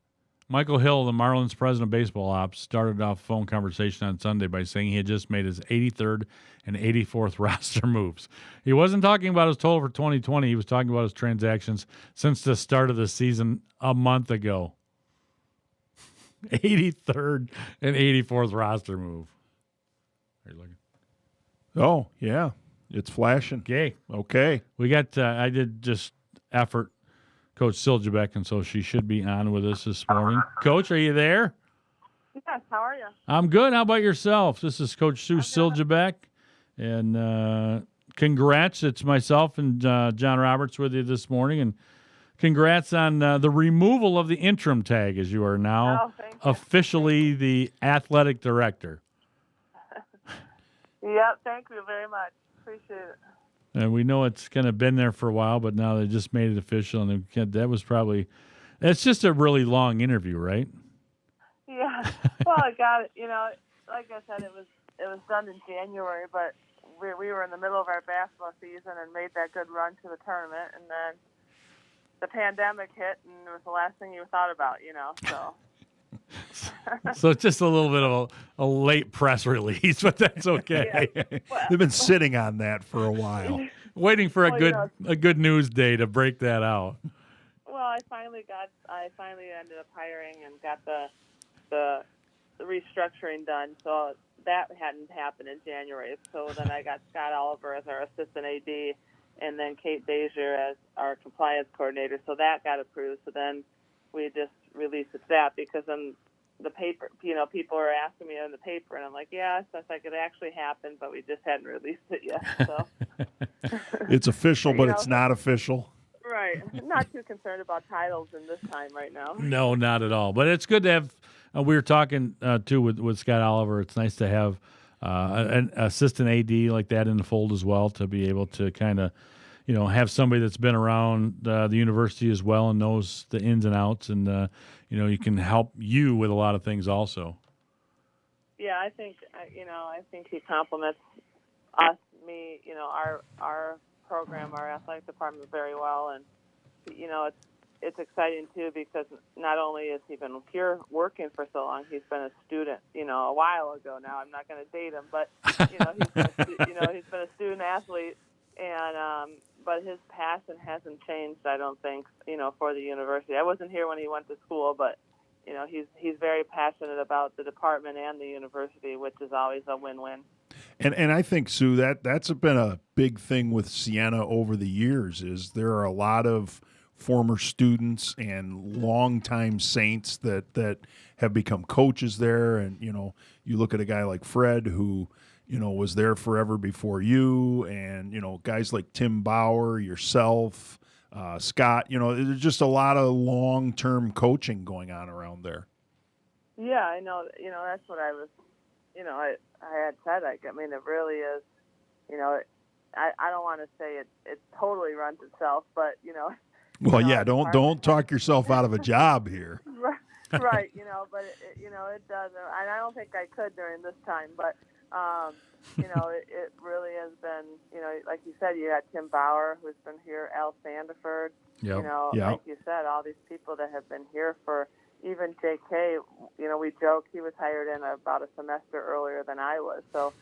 Michael Hill, the Marlins president of baseball ops, started off a phone conversation on Sunday by saying he had just made his 83rd and 84th roster moves. He wasn't talking about his total for 2020. He was talking about his transactions since the start of the season a month ago. 83rd and 84th roster move. Are you looking? Oh, yeah. It's flashing. Okay. We got, I did just effort Coach Siljebeck, and so she should be on with us this morning. Coach, are you there? Yes, how are you? I'm good. How about yourself? This is Coach Sue Siljebeck, and congrats. It's myself and John Roberts with you this morning, and congrats on the removal of the interim tag, as you are now officially the athletic director. Yep, thank you very much. Appreciate it. And we know it's kind of been there for a while, but now they just made it official, and it's just a really long interview, right? Yeah. Well, I got it. You know, like I said, it was done in January, but we were in the middle of our basketball season and made that good run to the tournament, and then the pandemic hit, and it was the last thing you thought about, you know, so. So it's just a little bit of a late press release, but that's okay. Yeah. Well, they've been sitting on that for a while, waiting for a good news day to break that out. Well, I finally ended up hiring and got the restructuring done. So that hadn't happened in January. So then I got Scott Oliver as our assistant AD, and then Kate Dezier as our compliance coordinator. So that got approved. So then we just released it to that, because then the paper, people are asking me in the paper, and I'm like, yeah, it's like it actually happened, but we just hadn't released it yet. So it's official, but it's not official. Right. I'm not too concerned about titles in this time right now. No, not at all. But it's good to have. We were talking too with Scott Oliver. It's nice to have an assistant AD like that in the fold as well, to be able to kind of, have somebody that's been around the university as well and knows the ins and outs, and you can help you with a lot of things also. Yeah, I think he compliments us, me, our program, our athletic department very well, and it's exciting too, because not only has he been here working for so long, he's been a student, a while ago now. I'm not going to date him, but he's been a student athlete, and but his passion hasn't changed, I don't think, for the university. I wasn't here when he went to school, but he's very passionate about the department and the university, which is always a win-win. And I think, Sue, that's been a big thing with Siena over the years, is there are a lot of former students and longtime Saints that have become coaches there. And, you look at a guy like Fred, who, was there forever before you, and, guys like Tim Bauer, yourself, Scott, there's just a lot of long-term coaching going on around there. Yeah, I know. That's what I was, I had said. I mean, it really is, I don't want to say it totally runs itself, but, Well, yeah, don't talk yourself out of a job here. Right, but it does, and I don't think I could during this time, but it really has been, like you said, you had Tim Bauer, who's been here, Al Sandiford, like you said, all these people that have been here for, even J.K., we joke he was hired in about a semester earlier than I was, so,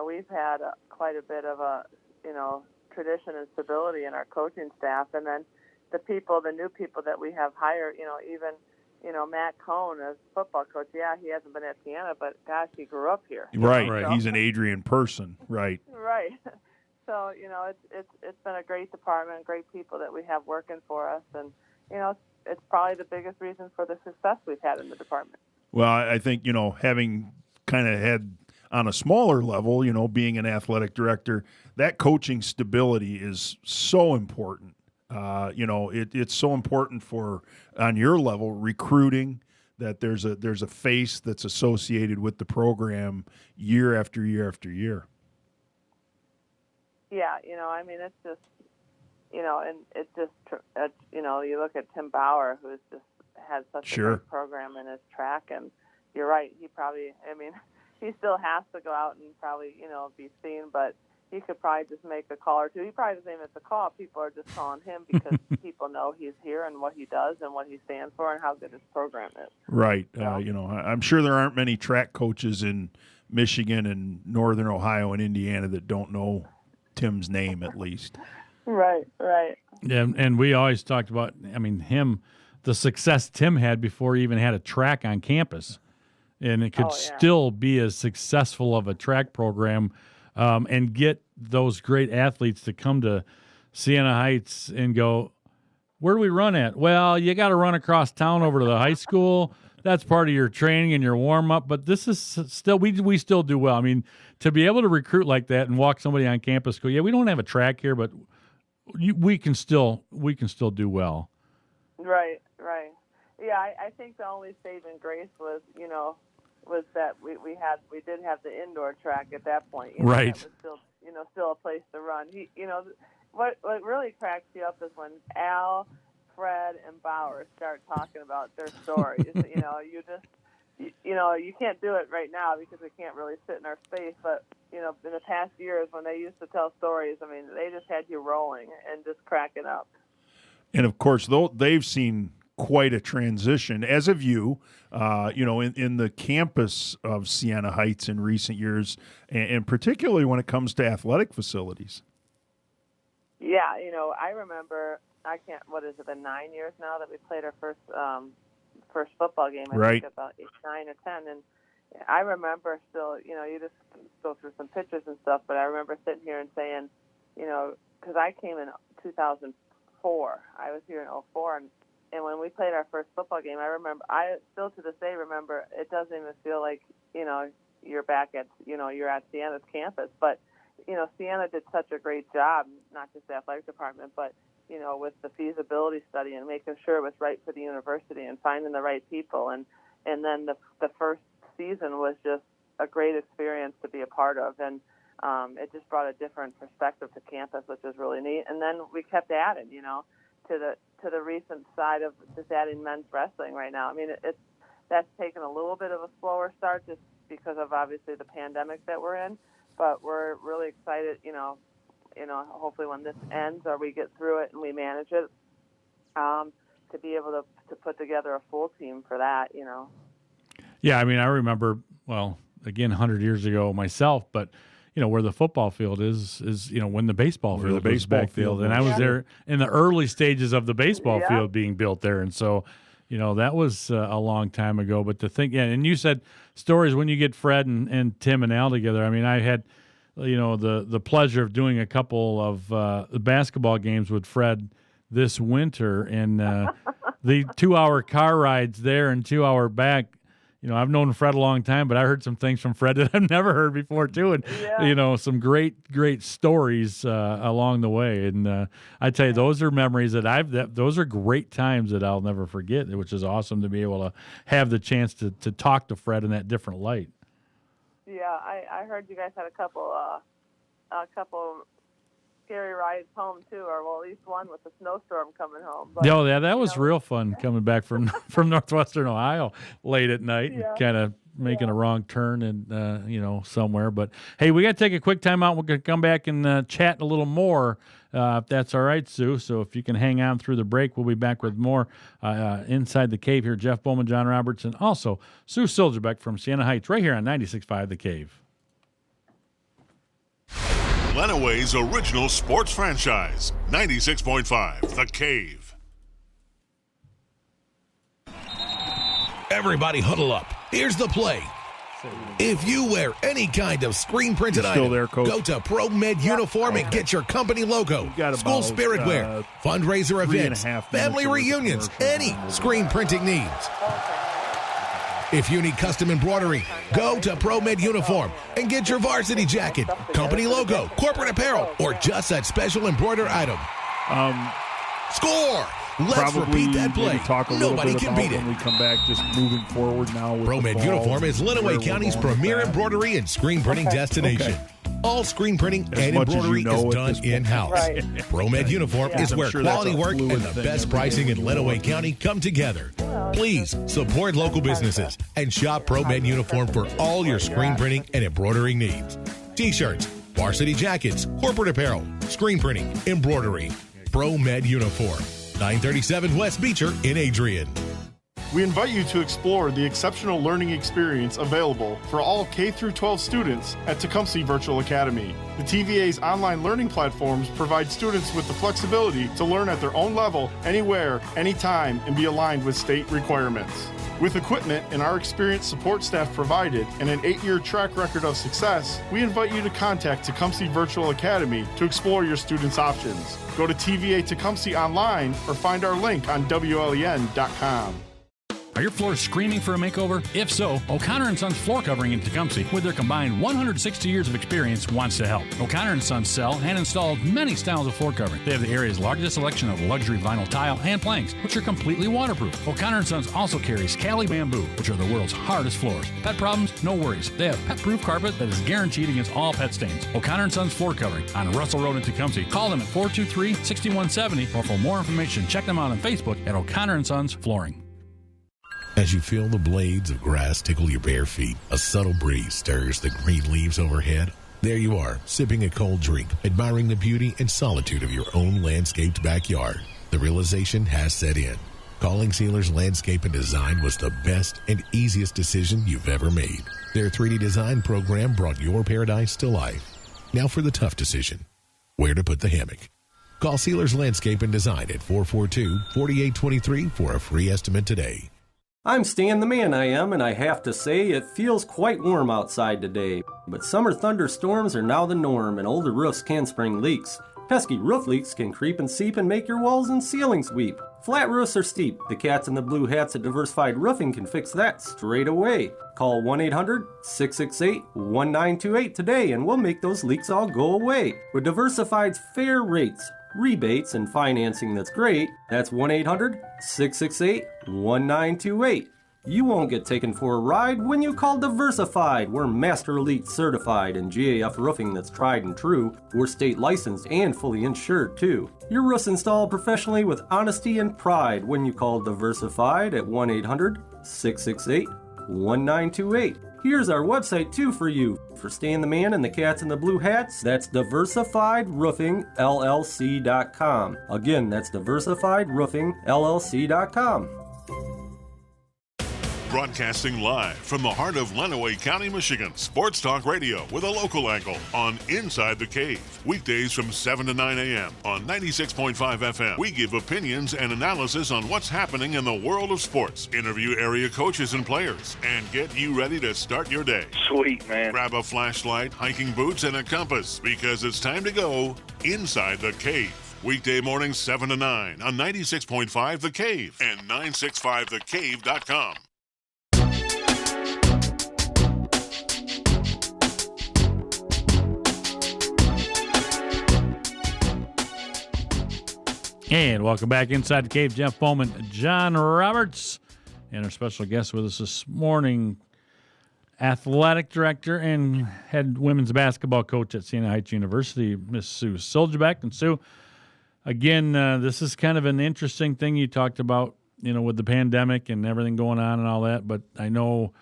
we've had quite a bit of a, tradition and stability in our coaching staff, and then the new people that we have hired, even, Matt Cohn as football coach. Yeah, he hasn't been at Siena, but gosh, he grew up here. Right. So, he's an Adrian person. Right. Right. So, it's been a great department, great people that we have working for us. And, it's probably the biggest reason for the success we've had in the department. Well, I think, having kind of had on a smaller level, being an athletic director, that coaching stability is so important. It's so important for, on your level, recruiting, that there's a face that's associated with the program year after year after year. Yeah, I mean, it's just, and it's just, you look at Tim Bauer, who's just had such a great program in his track, and you're right, he probably, he still has to go out and probably, be seen, but he could probably just make a call or two. He probably doesn't even have to call. People are just calling him because people know he's here and what he does and what he stands for and how good his program is. Right. I'm sure there aren't many track coaches in Michigan and Northern Ohio and Indiana that don't know Tim's name, at least. Right. Yeah, and we always talked about, the success Tim had before he even had a track on campus. And it could still be as successful of a track program and get those great athletes to come to Siena Heights and go, where do we run at? Well, you got to run across town over to the high school. That's part of your training and your warm-up, but this is still, we still do well. To be able to recruit like that and walk somebody on campus, go, yeah, we don't have a track here, but we can still do well. Right. Yeah, I think the only saving grace was, was that we did have the indoor track at that point. Right. That was still a place to run. What really cracks you up is when Al, Fred, and Bauer start talking about their stories. You can't do it right now because we can't really sit in our space. But in the past years when they used to tell stories, they just had you rolling and just cracking up. And of course, they've seen quite a transition, as have you, in the campus of Siena Heights in recent years, and particularly when it comes to athletic facilities. Yeah, I remember, what is it, been 9 years now that we played our first football game, I think about 8, 9, or 10, and I remember still, you just go through some pictures and stuff, but I remember sitting here and saying, because I came in 2004. I was here in 2004, and when we played our first football game, I still to this day remember, it doesn't even feel like, you're back at, you're at Sienna's campus. But, Sienna did such a great job, not just the athletic department, but, with the feasibility study and making sure it was right for the university and finding the right people. And then the first season was just a great experience to be a part of. And it just brought a different perspective to campus, which is really neat. And then we kept adding, to the recent side of just adding men's wrestling right now. I mean, that's taken a little bit of a slower start just because of obviously the pandemic that we're in, but we're really excited, hopefully when this ends or we get through it and we manage it, to be able to put together a full team for that, Yeah, I mean, I remember, again, 100 years ago myself, but where the football field is when the baseball field was back field. And I was there in the early stages of the baseball field being built there. And so, that was a long time ago. But to think, and you said stories when you get Fred and Tim and Al together. I mean, I had, the pleasure of doing a couple of basketball games with Fred this winter, and the 2-hour car rides there and 2-hour back. I've known Fred a long time, but I heard some things from Fred that I've never heard before too, and some great stories along the way. And I tell you, those are memories those are great times that I'll never forget. Which is awesome to be able to have the chance to talk to Fred in that different light. Yeah, I heard you guys had a couple scary rides home too, or at least one with a snowstorm coming home. But, that was real fun coming back from Northwestern Ohio late at night, kind of making a wrong turn and somewhere. But hey, we got to take a quick time out. We're going to come back and chat a little more, if that's all right, Sue. So if you can hang on through the break, we'll be back with more Inside the Cave here. Jeff Bowman, John Roberts, and also Sue Silverbeck from Siena Heights, right here on 96.5 The Cave. Lenaway's original sports franchise, 96.5 The Cave. Everybody huddle up. Here's the play. If you wear any kind of screen printed item, go to ProMed Uniform and get your company logo, school spirit wear, fundraiser events, family reunions, any screen printing needs. If you need custom embroidery, go to ProMed Uniform and get your varsity jacket, company logo, corporate apparel, or just that special embroidered item. Score! Let's repeat that play. Talk a Nobody can beat it. When we come back, just moving forward now. With ProMed Uniform is Lenawee County's premier embroidery and screen printing destination. All screen printing and embroidery is done in-house. Right. ProMed Uniform is where quality work and the best pricing in Lenawee County come together. Please support local businesses and shop ProMed Uniform for all your screen printing and embroidering needs. T-shirts, varsity jackets, corporate apparel, screen printing, embroidery. ProMed Uniform, 937 West Beecher in Adrian. We invite you to explore the exceptional learning experience available for all K-12 students at Tecumseh Virtual Academy. The TVA's online learning platforms provide students with the flexibility to learn at their own level, anywhere, anytime, and be aligned with state requirements. With equipment and our experienced support staff provided and an 8-year track record of success, we invite you to contact Tecumseh Virtual Academy to explore your students' options. Go to TVA Tecumseh online or find our link on WLEN.com. Are your floors screaming for a makeover? If so, O'Connor & Sons Floor Covering in Tecumseh, with their combined 160 years of experience, wants to help. O'Connor & Sons sell and install many styles of floor covering. They have the area's largest selection of luxury vinyl tile and planks, which are completely waterproof. O'Connor & Sons also carries Cali Bamboo, which are the world's hardest floors. Pet problems? No worries. They have pet-proof carpet that is guaranteed against all pet stains. O'Connor & Sons Floor Covering on Russell Road in Tecumseh. Call them at 423-6170, or for more information, check them out on Facebook at O'Connor & Sons Flooring. As you feel the blades of grass tickle your bare feet, a subtle breeze stirs the green leaves overhead. There you are, sipping a cold drink, admiring the beauty and solitude of your own landscaped backyard. The realization has set in. Calling Sealers Landscape and Design was the best and easiest decision you've ever made. Their 3D design program brought your paradise to life. Now for the tough decision, where to put the hammock. Call Sealers Landscape and Design at 442-4823 for a free estimate today. I'm Stan the Man I Am, and I have to say it feels quite warm outside today. But summer thunderstorms are now the norm, and older roofs can spring leaks. Pesky roof leaks can creep and seep and make your walls and ceilings weep. Flat roofs are steep. The cats in the blue hats at Diversified Roofing can fix that straight away. Call 1-800-668-1928 today and we'll make those leaks all go away. With Diversified's fair rates, rebates, and financing that's great, that's 1-800-668-1928. You won't get taken for a ride when you call Diversified. We're Master Elite certified and GAF roofing that's tried and true. We're state licensed and fully insured too. Your roof's installed professionally with honesty and pride when you call Diversified at 1-800-668-1928. Here's our website too for you. For Stan the Man and the Cats in the Blue Hats, that's DiversifiedRoofingLLC.com. Again, that's DiversifiedRoofingLLC.com. Broadcasting live from the heart of Lenawee County, Michigan. Sports Talk Radio with a local angle on Inside the Cave. Weekdays from 7 to 9 a.m. on 96.5 FM. We give opinions and analysis on what's happening in the world of sports. Interview area coaches and players. And get you ready to start your day. Sweet, man. Grab a flashlight, hiking boots, and a compass because it's time to go Inside the Cave. Weekday mornings 7 to 9 on 96.5 The Cave and 965thecave.com. And welcome back Inside the Cave. Jeff Bowman, John Roberts, and our special guest with us this morning, athletic director and head women's basketball coach at Siena Heights University, Miss Sue Soljabeck. And Sue, again, this is kind of an interesting thing you talked about, with the pandemic and everything going on and all that. But I know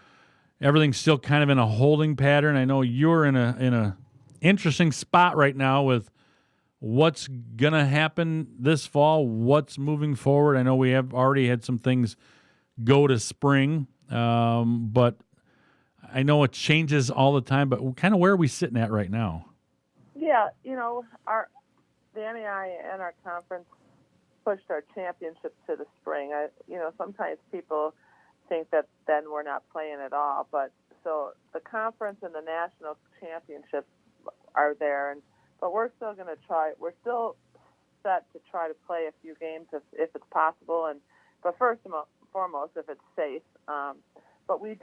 everything's still kind of in a holding pattern. I know you're in a interesting spot right now with what's going to happen this fall, what's moving forward. I know we have already had some things go to spring, but I know it changes all the time, but kind of where are we sitting at right now? Yeah, the NAI and our conference pushed our championships to the spring. Sometimes people think that then we're not playing at all, but so the conference and the national championships are there, but we're still going to try. We're still set to try to play a few games if it's possible, but first and foremost, if it's safe. But we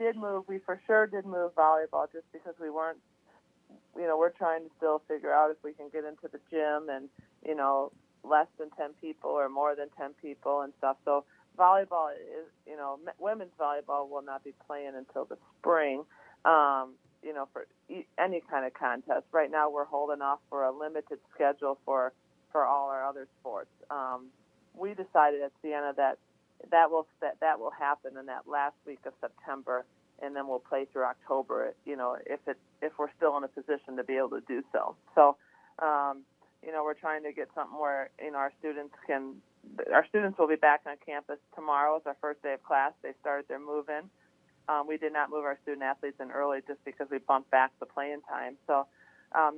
for sure did move volleyball just because we weren't, we're trying to still figure out if we can get into the gym and, less than 10 people or more than 10 people and stuff. So volleyball is, women's volleyball will not be playing until the spring. For any kind of contest. Right now we're holding off for a limited schedule for all our other sports. We decided at Siena that will happen in that last week of September, and then we'll play through October, if we're still in a position to be able to do so. So, we're trying to get something where, our students will be back on campus tomorrow. It's our first day of class. They started their move-in. We did not move our student athletes in early just because we bumped back the playing time. So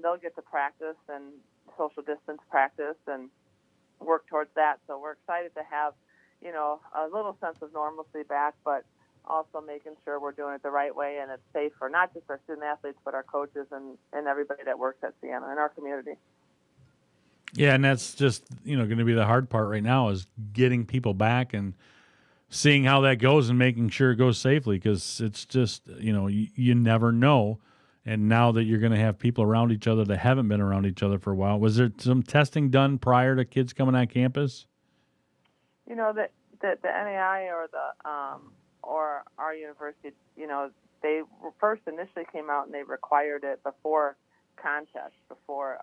they'll get to practice and social distance practice and work towards that. So we're excited to have, a little sense of normalcy back, but also making sure we're doing it the right way and it's safe for not just our student athletes, but our coaches and everybody that works at Siena in our community. Yeah, and that's just, going to be the hard part right now is getting people back and seeing how that goes and making sure it goes safely because it's just, you never know. And now that you're going to have people around each other that haven't been around each other for a while, was there some testing done prior to kids coming on campus? The NAI or our university, they first initially came out and they required it before contests, before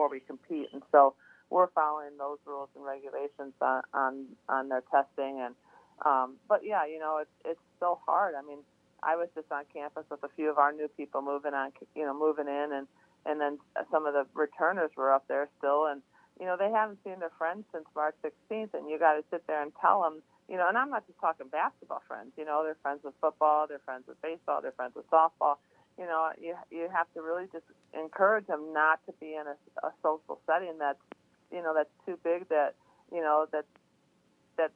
we compete. And so we're following those rules and regulations on their testing. And but yeah, it's so hard. I mean, I was just on campus with a few of our new people moving in, and then some of the returners were up there still, and they haven't seen their friends since March 16th, and you got to sit there and tell them, and I'm not just talking basketball friends. They're friends with football, they're friends with baseball, they're friends with softball. You have to really just encourage them not to be in a social setting that's too big that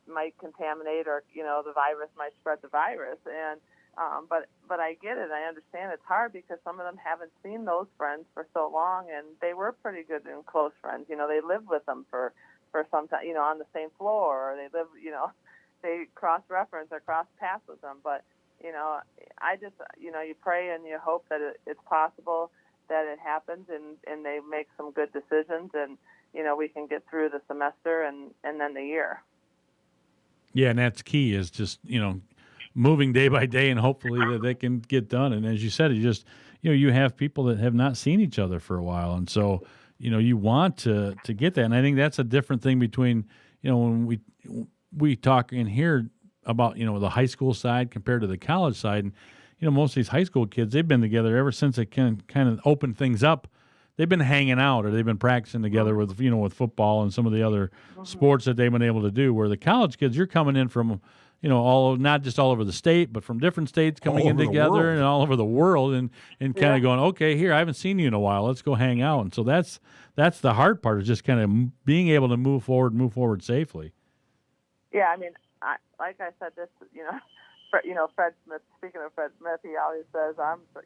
might contaminate or the virus might spread the virus. And But I get it. I understand it's hard because some of them haven't seen those friends for so long, and they were pretty good and close friends. You know, they lived with them for some time, you know, on the same floor, or they live, you know, they cross-reference or cross-paths with them. But, you know, I just, you know, you pray and you hope that it's possible that it happens and they make some good decisions and, you know, we can get through the semester and then the year. Yeah, and that's key is just, you know, moving day by day and hopefully that they can get done. And as you said, you have people that have not seen each other for a while. And so, you know, you want to get that. And I think that's a different thing between, you know, when we talk in here about, you know, the high school side compared to the college side. And, you know, most of these high school kids, they've been together ever since they kind of opened things up. They've been hanging out or they've been practicing together with, you know, with football and some of the other sports that they've been able to do. Where the college kids, you're coming in from, you know, not just all over the state, but from different states coming in together and all over the world and kind of going, okay, here, I haven't seen you in a while. Let's go hang out. And so that's the hard part is just kind of being able to move forward safely. Yeah, I mean, like I said, this, you know, Fred Smith, speaking of Fred Smith, he always says,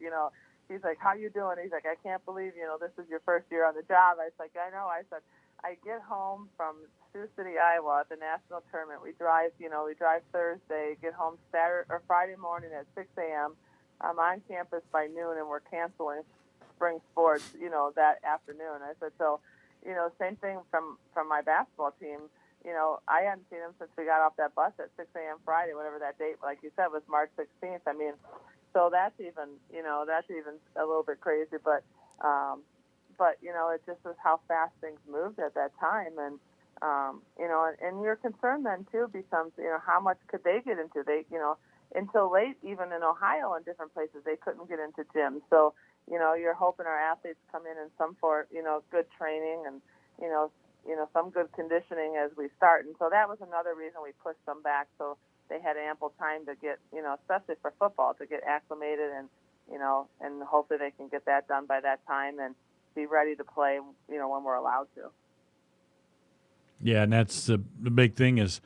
you know, he's like, how you doing? He's like, I can't believe, you know, this is your first year on the job. I was like, I know. I said, I get home from Sioux City, Iowa at the national tournament. We drive Thursday, get home Saturday or Friday morning at 6 a.m. I'm on campus by noon, and we're canceling spring sports, you know, that afternoon. I said, so, you know, same thing from my basketball team. You know, I hadn't seen them since we got off that bus at 6 a.m. Friday, whatever that date, like you said, was March 16th. I mean, so that's even a little bit crazy, but you know, it just was how fast things moved at that time, and you know, and your concern then too becomes, you know, how much could they get into? They, you know, until late, even in Ohio and different places, they couldn't get into gyms. So, you know, you're hoping our athletes come in some for, you know, good training and, you know, some good conditioning as we start. And so that was another reason we pushed them back, so they had ample time to get, you know, especially for football, to get acclimated and, you know, and hopefully they can get that done by that time and be ready to play, you know, when we're allowed to. Yeah, and that's the big thing is,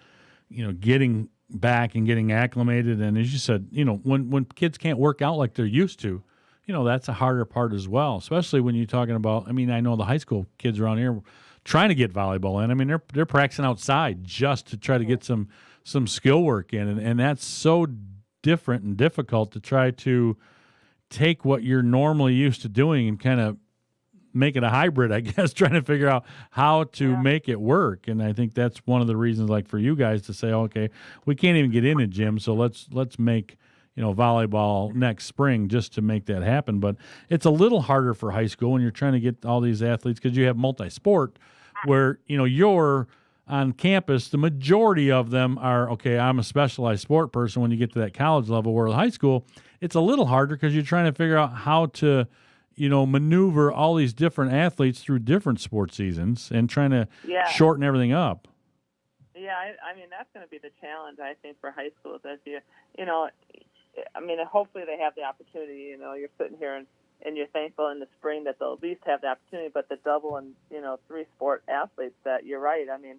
you know, getting back and getting acclimated. And as you said, you know, when kids can't work out like they're used to, you know, that's a harder part as well, especially when you're talking about, I mean, I know the high school kids around here trying to get volleyball in. I mean, they're practicing outside just to try to get some skill work in. And that's so different and difficult to try to take what you're normally used to doing and kind of make it a hybrid, I guess, trying to figure out how to make it work. And I think that's one of the reasons, like for you guys to say, okay, we can't even get in a gym, so let's make, you know, volleyball next spring just to make that happen. But it's a little harder for high school when you're trying to get all these athletes because you have multi-sport where, you know, you're on campus, the majority of them are, okay, I'm a specialized sport person when you get to that college level, where high school, it's a little harder because you're trying to figure out how to, you know, maneuver all these different athletes through different sports seasons and trying to shorten everything up. Yeah, I mean, that's going to be the challenge, I think, for high schools this year. You know, I mean, hopefully they have the opportunity. You know, you're sitting here and you're thankful in the spring that they'll at least have the opportunity, but the double and, you know, 3-sport athletes, that you're right. I mean,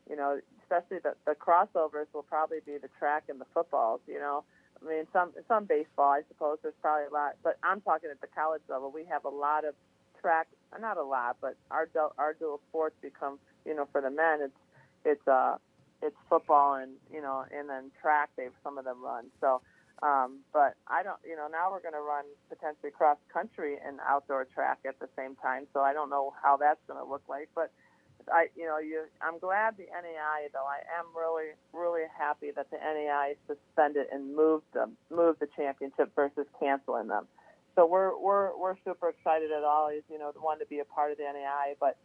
you know, especially the crossovers will probably be the track and the footballs, you know. I mean, some baseball, I suppose, there's probably a lot. But I'm talking at the college level. We have a lot of track, not a lot, but our dual sports become, you know, for the men, it's football and, you know, and then track, some of them run. So, but I don't, you know, now we're going to run potentially cross country and outdoor track at the same time. So I don't know how that's going to look like, but I'm glad the NAI, though. I am really, really happy that the NAI suspended and moved the championship versus canceling them. So we're super excited at Ollie's, you know, one to be a part of the NAI, but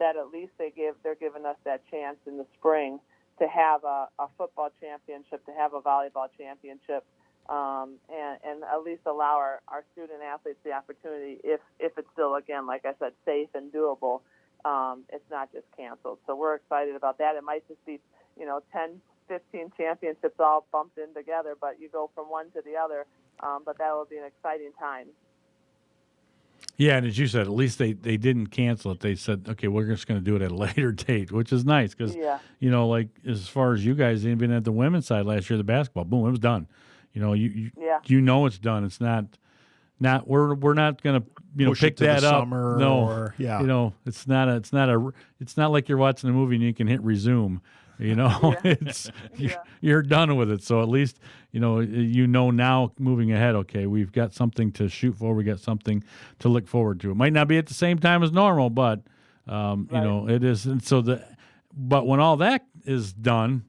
that at least they're giving us that chance in the spring to have a football championship, to have a volleyball championship, and at least allow our student athletes the opportunity, if it's still, again, like I said, safe and doable. It's not just canceled. So we're excited about that. It might just be, you know, 10, 15 championships all bumped in together, but you go from one to the other. But that will be an exciting time. Yeah, and as you said, at least they didn't cancel it. They said, okay, we're just going to do it at a later date, which is nice because, you know, like as far as you guys, even at the women's side last year, the basketball, boom, it was done. you know it's done. It's not we're not going to push pick it to that the up. Summer No, it's not like you're watching a movie and you can hit resume. You're done with it. So at least now moving ahead. Okay, we've got something to shoot for. We got something to look forward to. It might not be at the same time as normal, but it is. And so but when all that is done,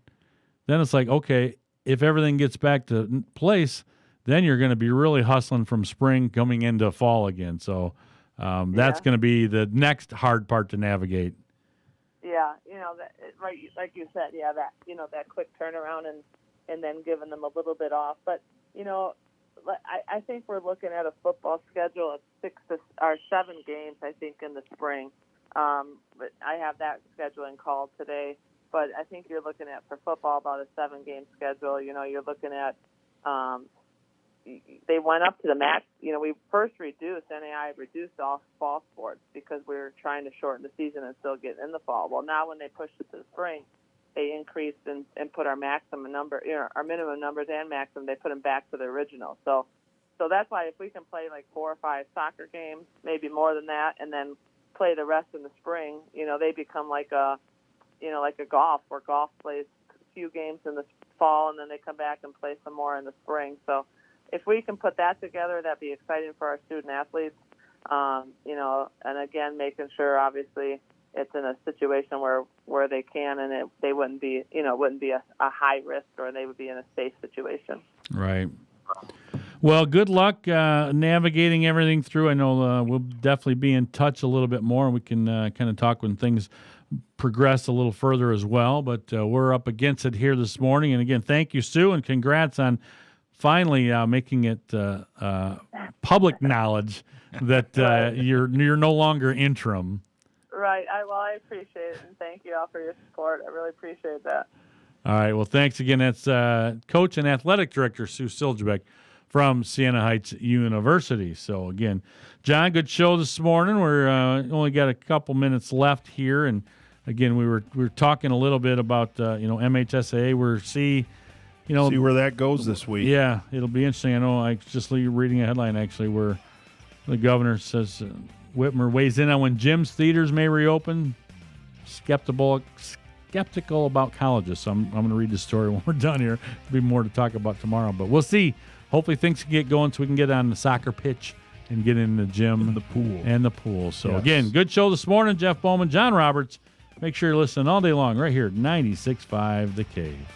then it's like, okay, if everything gets back to place, then you're going to be really hustling from spring coming into fall again. So that's going to be the next hard part to navigate. Yeah, right, like you said, that quick turnaround and then giving them a little bit off. But, I think we're looking at a football schedule of 7 games, I think, in the spring. But I have that scheduling call today. But I think you're looking at, for football, about a 7-game schedule. You're looking at they went up to the max. We first NAI reduced all fall sports because we were trying to shorten the season and still get in the fall. Well, now when they pushed it to the spring, they increased and put our maximum number, our minimum numbers and maximum, they put them back to the original. So that's why if we can play like 4 or 5 soccer games, maybe more than that, and then play the rest in the spring, they become like a golf, where golf plays a few games in the fall and then they come back and play some more in the spring. So if we can put that together, that'd be exciting for our student athletes. And again, making sure obviously it's in a situation where they can, and they wouldn't be a high risk, or they would be in a safe situation. Right. Well, good luck navigating everything through. I know we'll definitely be in touch a little bit more, and we can kind of talk when things progress a little further as well. But we're up against it here this morning. And again, thank you, Sue, and congrats on finally making it public knowledge that you're no longer interim. Right. I appreciate it, and thank you all for your support. I really appreciate that. All right. Well, thanks again. That's Coach and Athletic Director Sue Siljebeck from Siena Heights University. So again, John, good show this morning. We're only got a couple minutes left here, and again, we were talking a little bit about MHSAA. We're see where that goes this week. Yeah, it'll be interesting. I know I just reading a headline actually where the governor says Whitmer weighs in on when gyms, theaters may reopen. Skeptical about colleges. So I'm going to read the story when we're done here. There'll be more to talk about tomorrow, but we'll see. Hopefully things can get going so we can get on the soccer pitch and get in the gym and the pool. So again, good show this morning. Jeff Bowman, John Roberts. Make sure you're listening all day long right here at 96.5 The Cave.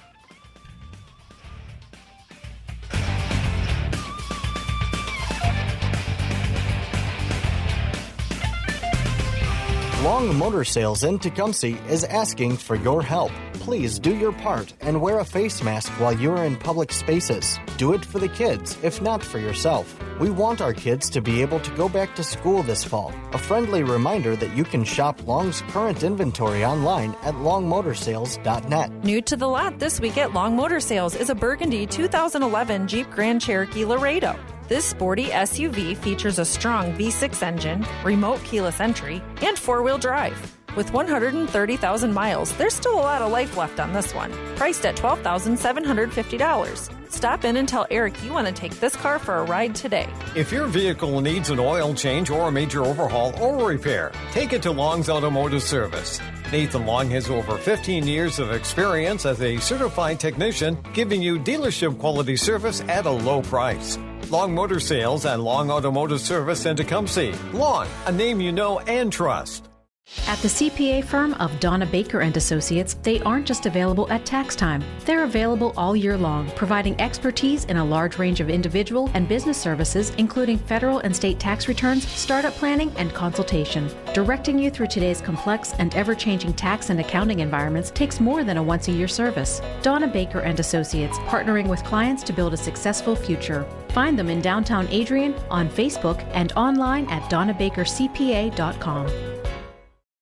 Long Motor Sales in Tecumseh is asking for your help. Please do your part and wear a face mask while you're in public spaces. Do it for the kids, if not for yourself. We want our kids to be able to go back to school this fall. A friendly reminder that you can shop Long's current inventory online at longmotorsales.net. New to the lot this week at Long Motor Sales is a Burgundy 2011 Jeep Grand Cherokee Laredo. This sporty SUV features a strong V6 engine, remote keyless entry, and 4-wheel drive. With 130,000 miles, there's still a lot of life left on this one. Priced at $12,750. Stop in and tell Eric you want to take this car for a ride today. If your vehicle needs an oil change or a major overhaul or repair, take it to Long's Automotive Service. Nathan Long has over 15 years of experience as a certified technician, giving you dealership quality service at a low price. Long Motor Sales and Long Automotive Service in Tecumseh. Long, a name you know and trust. At the CPA firm of Donna Baker and Associates, they aren't just available at tax time. They're available all year long, providing expertise in a large range of individual and business services, including federal and state tax returns, startup planning, and consultation. Directing you through today's complex and ever-changing tax and accounting environments takes more than a once-a-year service. Donna Baker and Associates, partnering with clients to build a successful future. Find them in downtown Adrian, on Facebook, and online at donnabakercpa.com.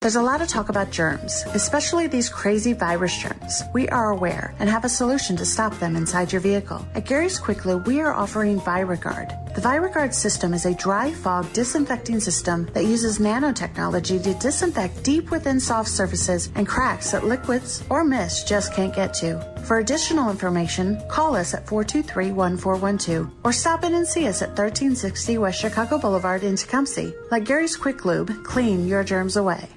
There's a lot of talk about germs, especially these crazy virus germs. We are aware and have a solution to stop them inside your vehicle. At Gary's Quick Lube, we are offering ViraGuard. The ViraGuard system is a dry fog disinfecting system that uses nanotechnology to disinfect deep within soft surfaces and cracks that liquids or mist just can't get to. For additional information, call us at 423-1412 or stop in and see us at 1360 West Chicago Boulevard in Tecumseh. Let Gary's Quick Lube clean your germs away.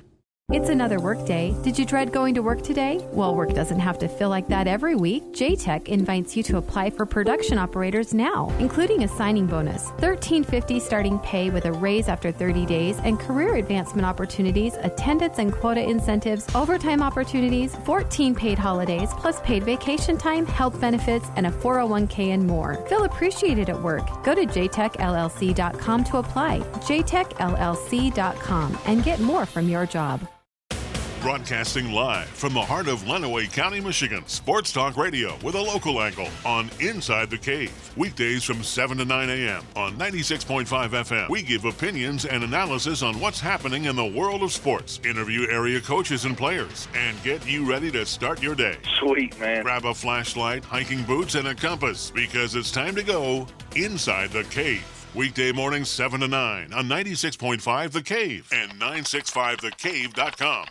It's another work day. Did you dread going to work today? Well, work doesn't have to feel like that every week. JTech invites you to apply for production operators now, including a signing bonus, $13.50 starting pay with a raise after 30 days, and career advancement opportunities, attendance and quota incentives, overtime opportunities, 14 paid holidays, plus paid vacation time, health benefits, and a 401k and more. Feel appreciated at work. Go to jtechllc.com to apply. jtechllc.com and get more from your job. Broadcasting live from the heart of Lenawee County, Michigan. Sports Talk Radio with a local angle on Inside the Cave. Weekdays from 7 to 9 a.m. on 96.5 FM. We give opinions and analysis on what's happening in the world of sports. Interview area coaches and players. And get you ready to start your day. Sweet, man. Grab a flashlight, hiking boots, and a compass because it's time to go Inside the Cave. Weekday mornings 7 to 9 on 96.5 The Cave and 965thecave.com.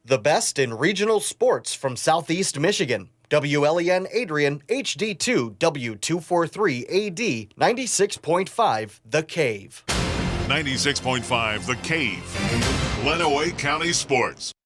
The best in regional sports from Southeast Michigan. WLEN Adrian, HD2, W243AD, 96.5 The Cave. 96.5 The Cave. Lenawee County Sports.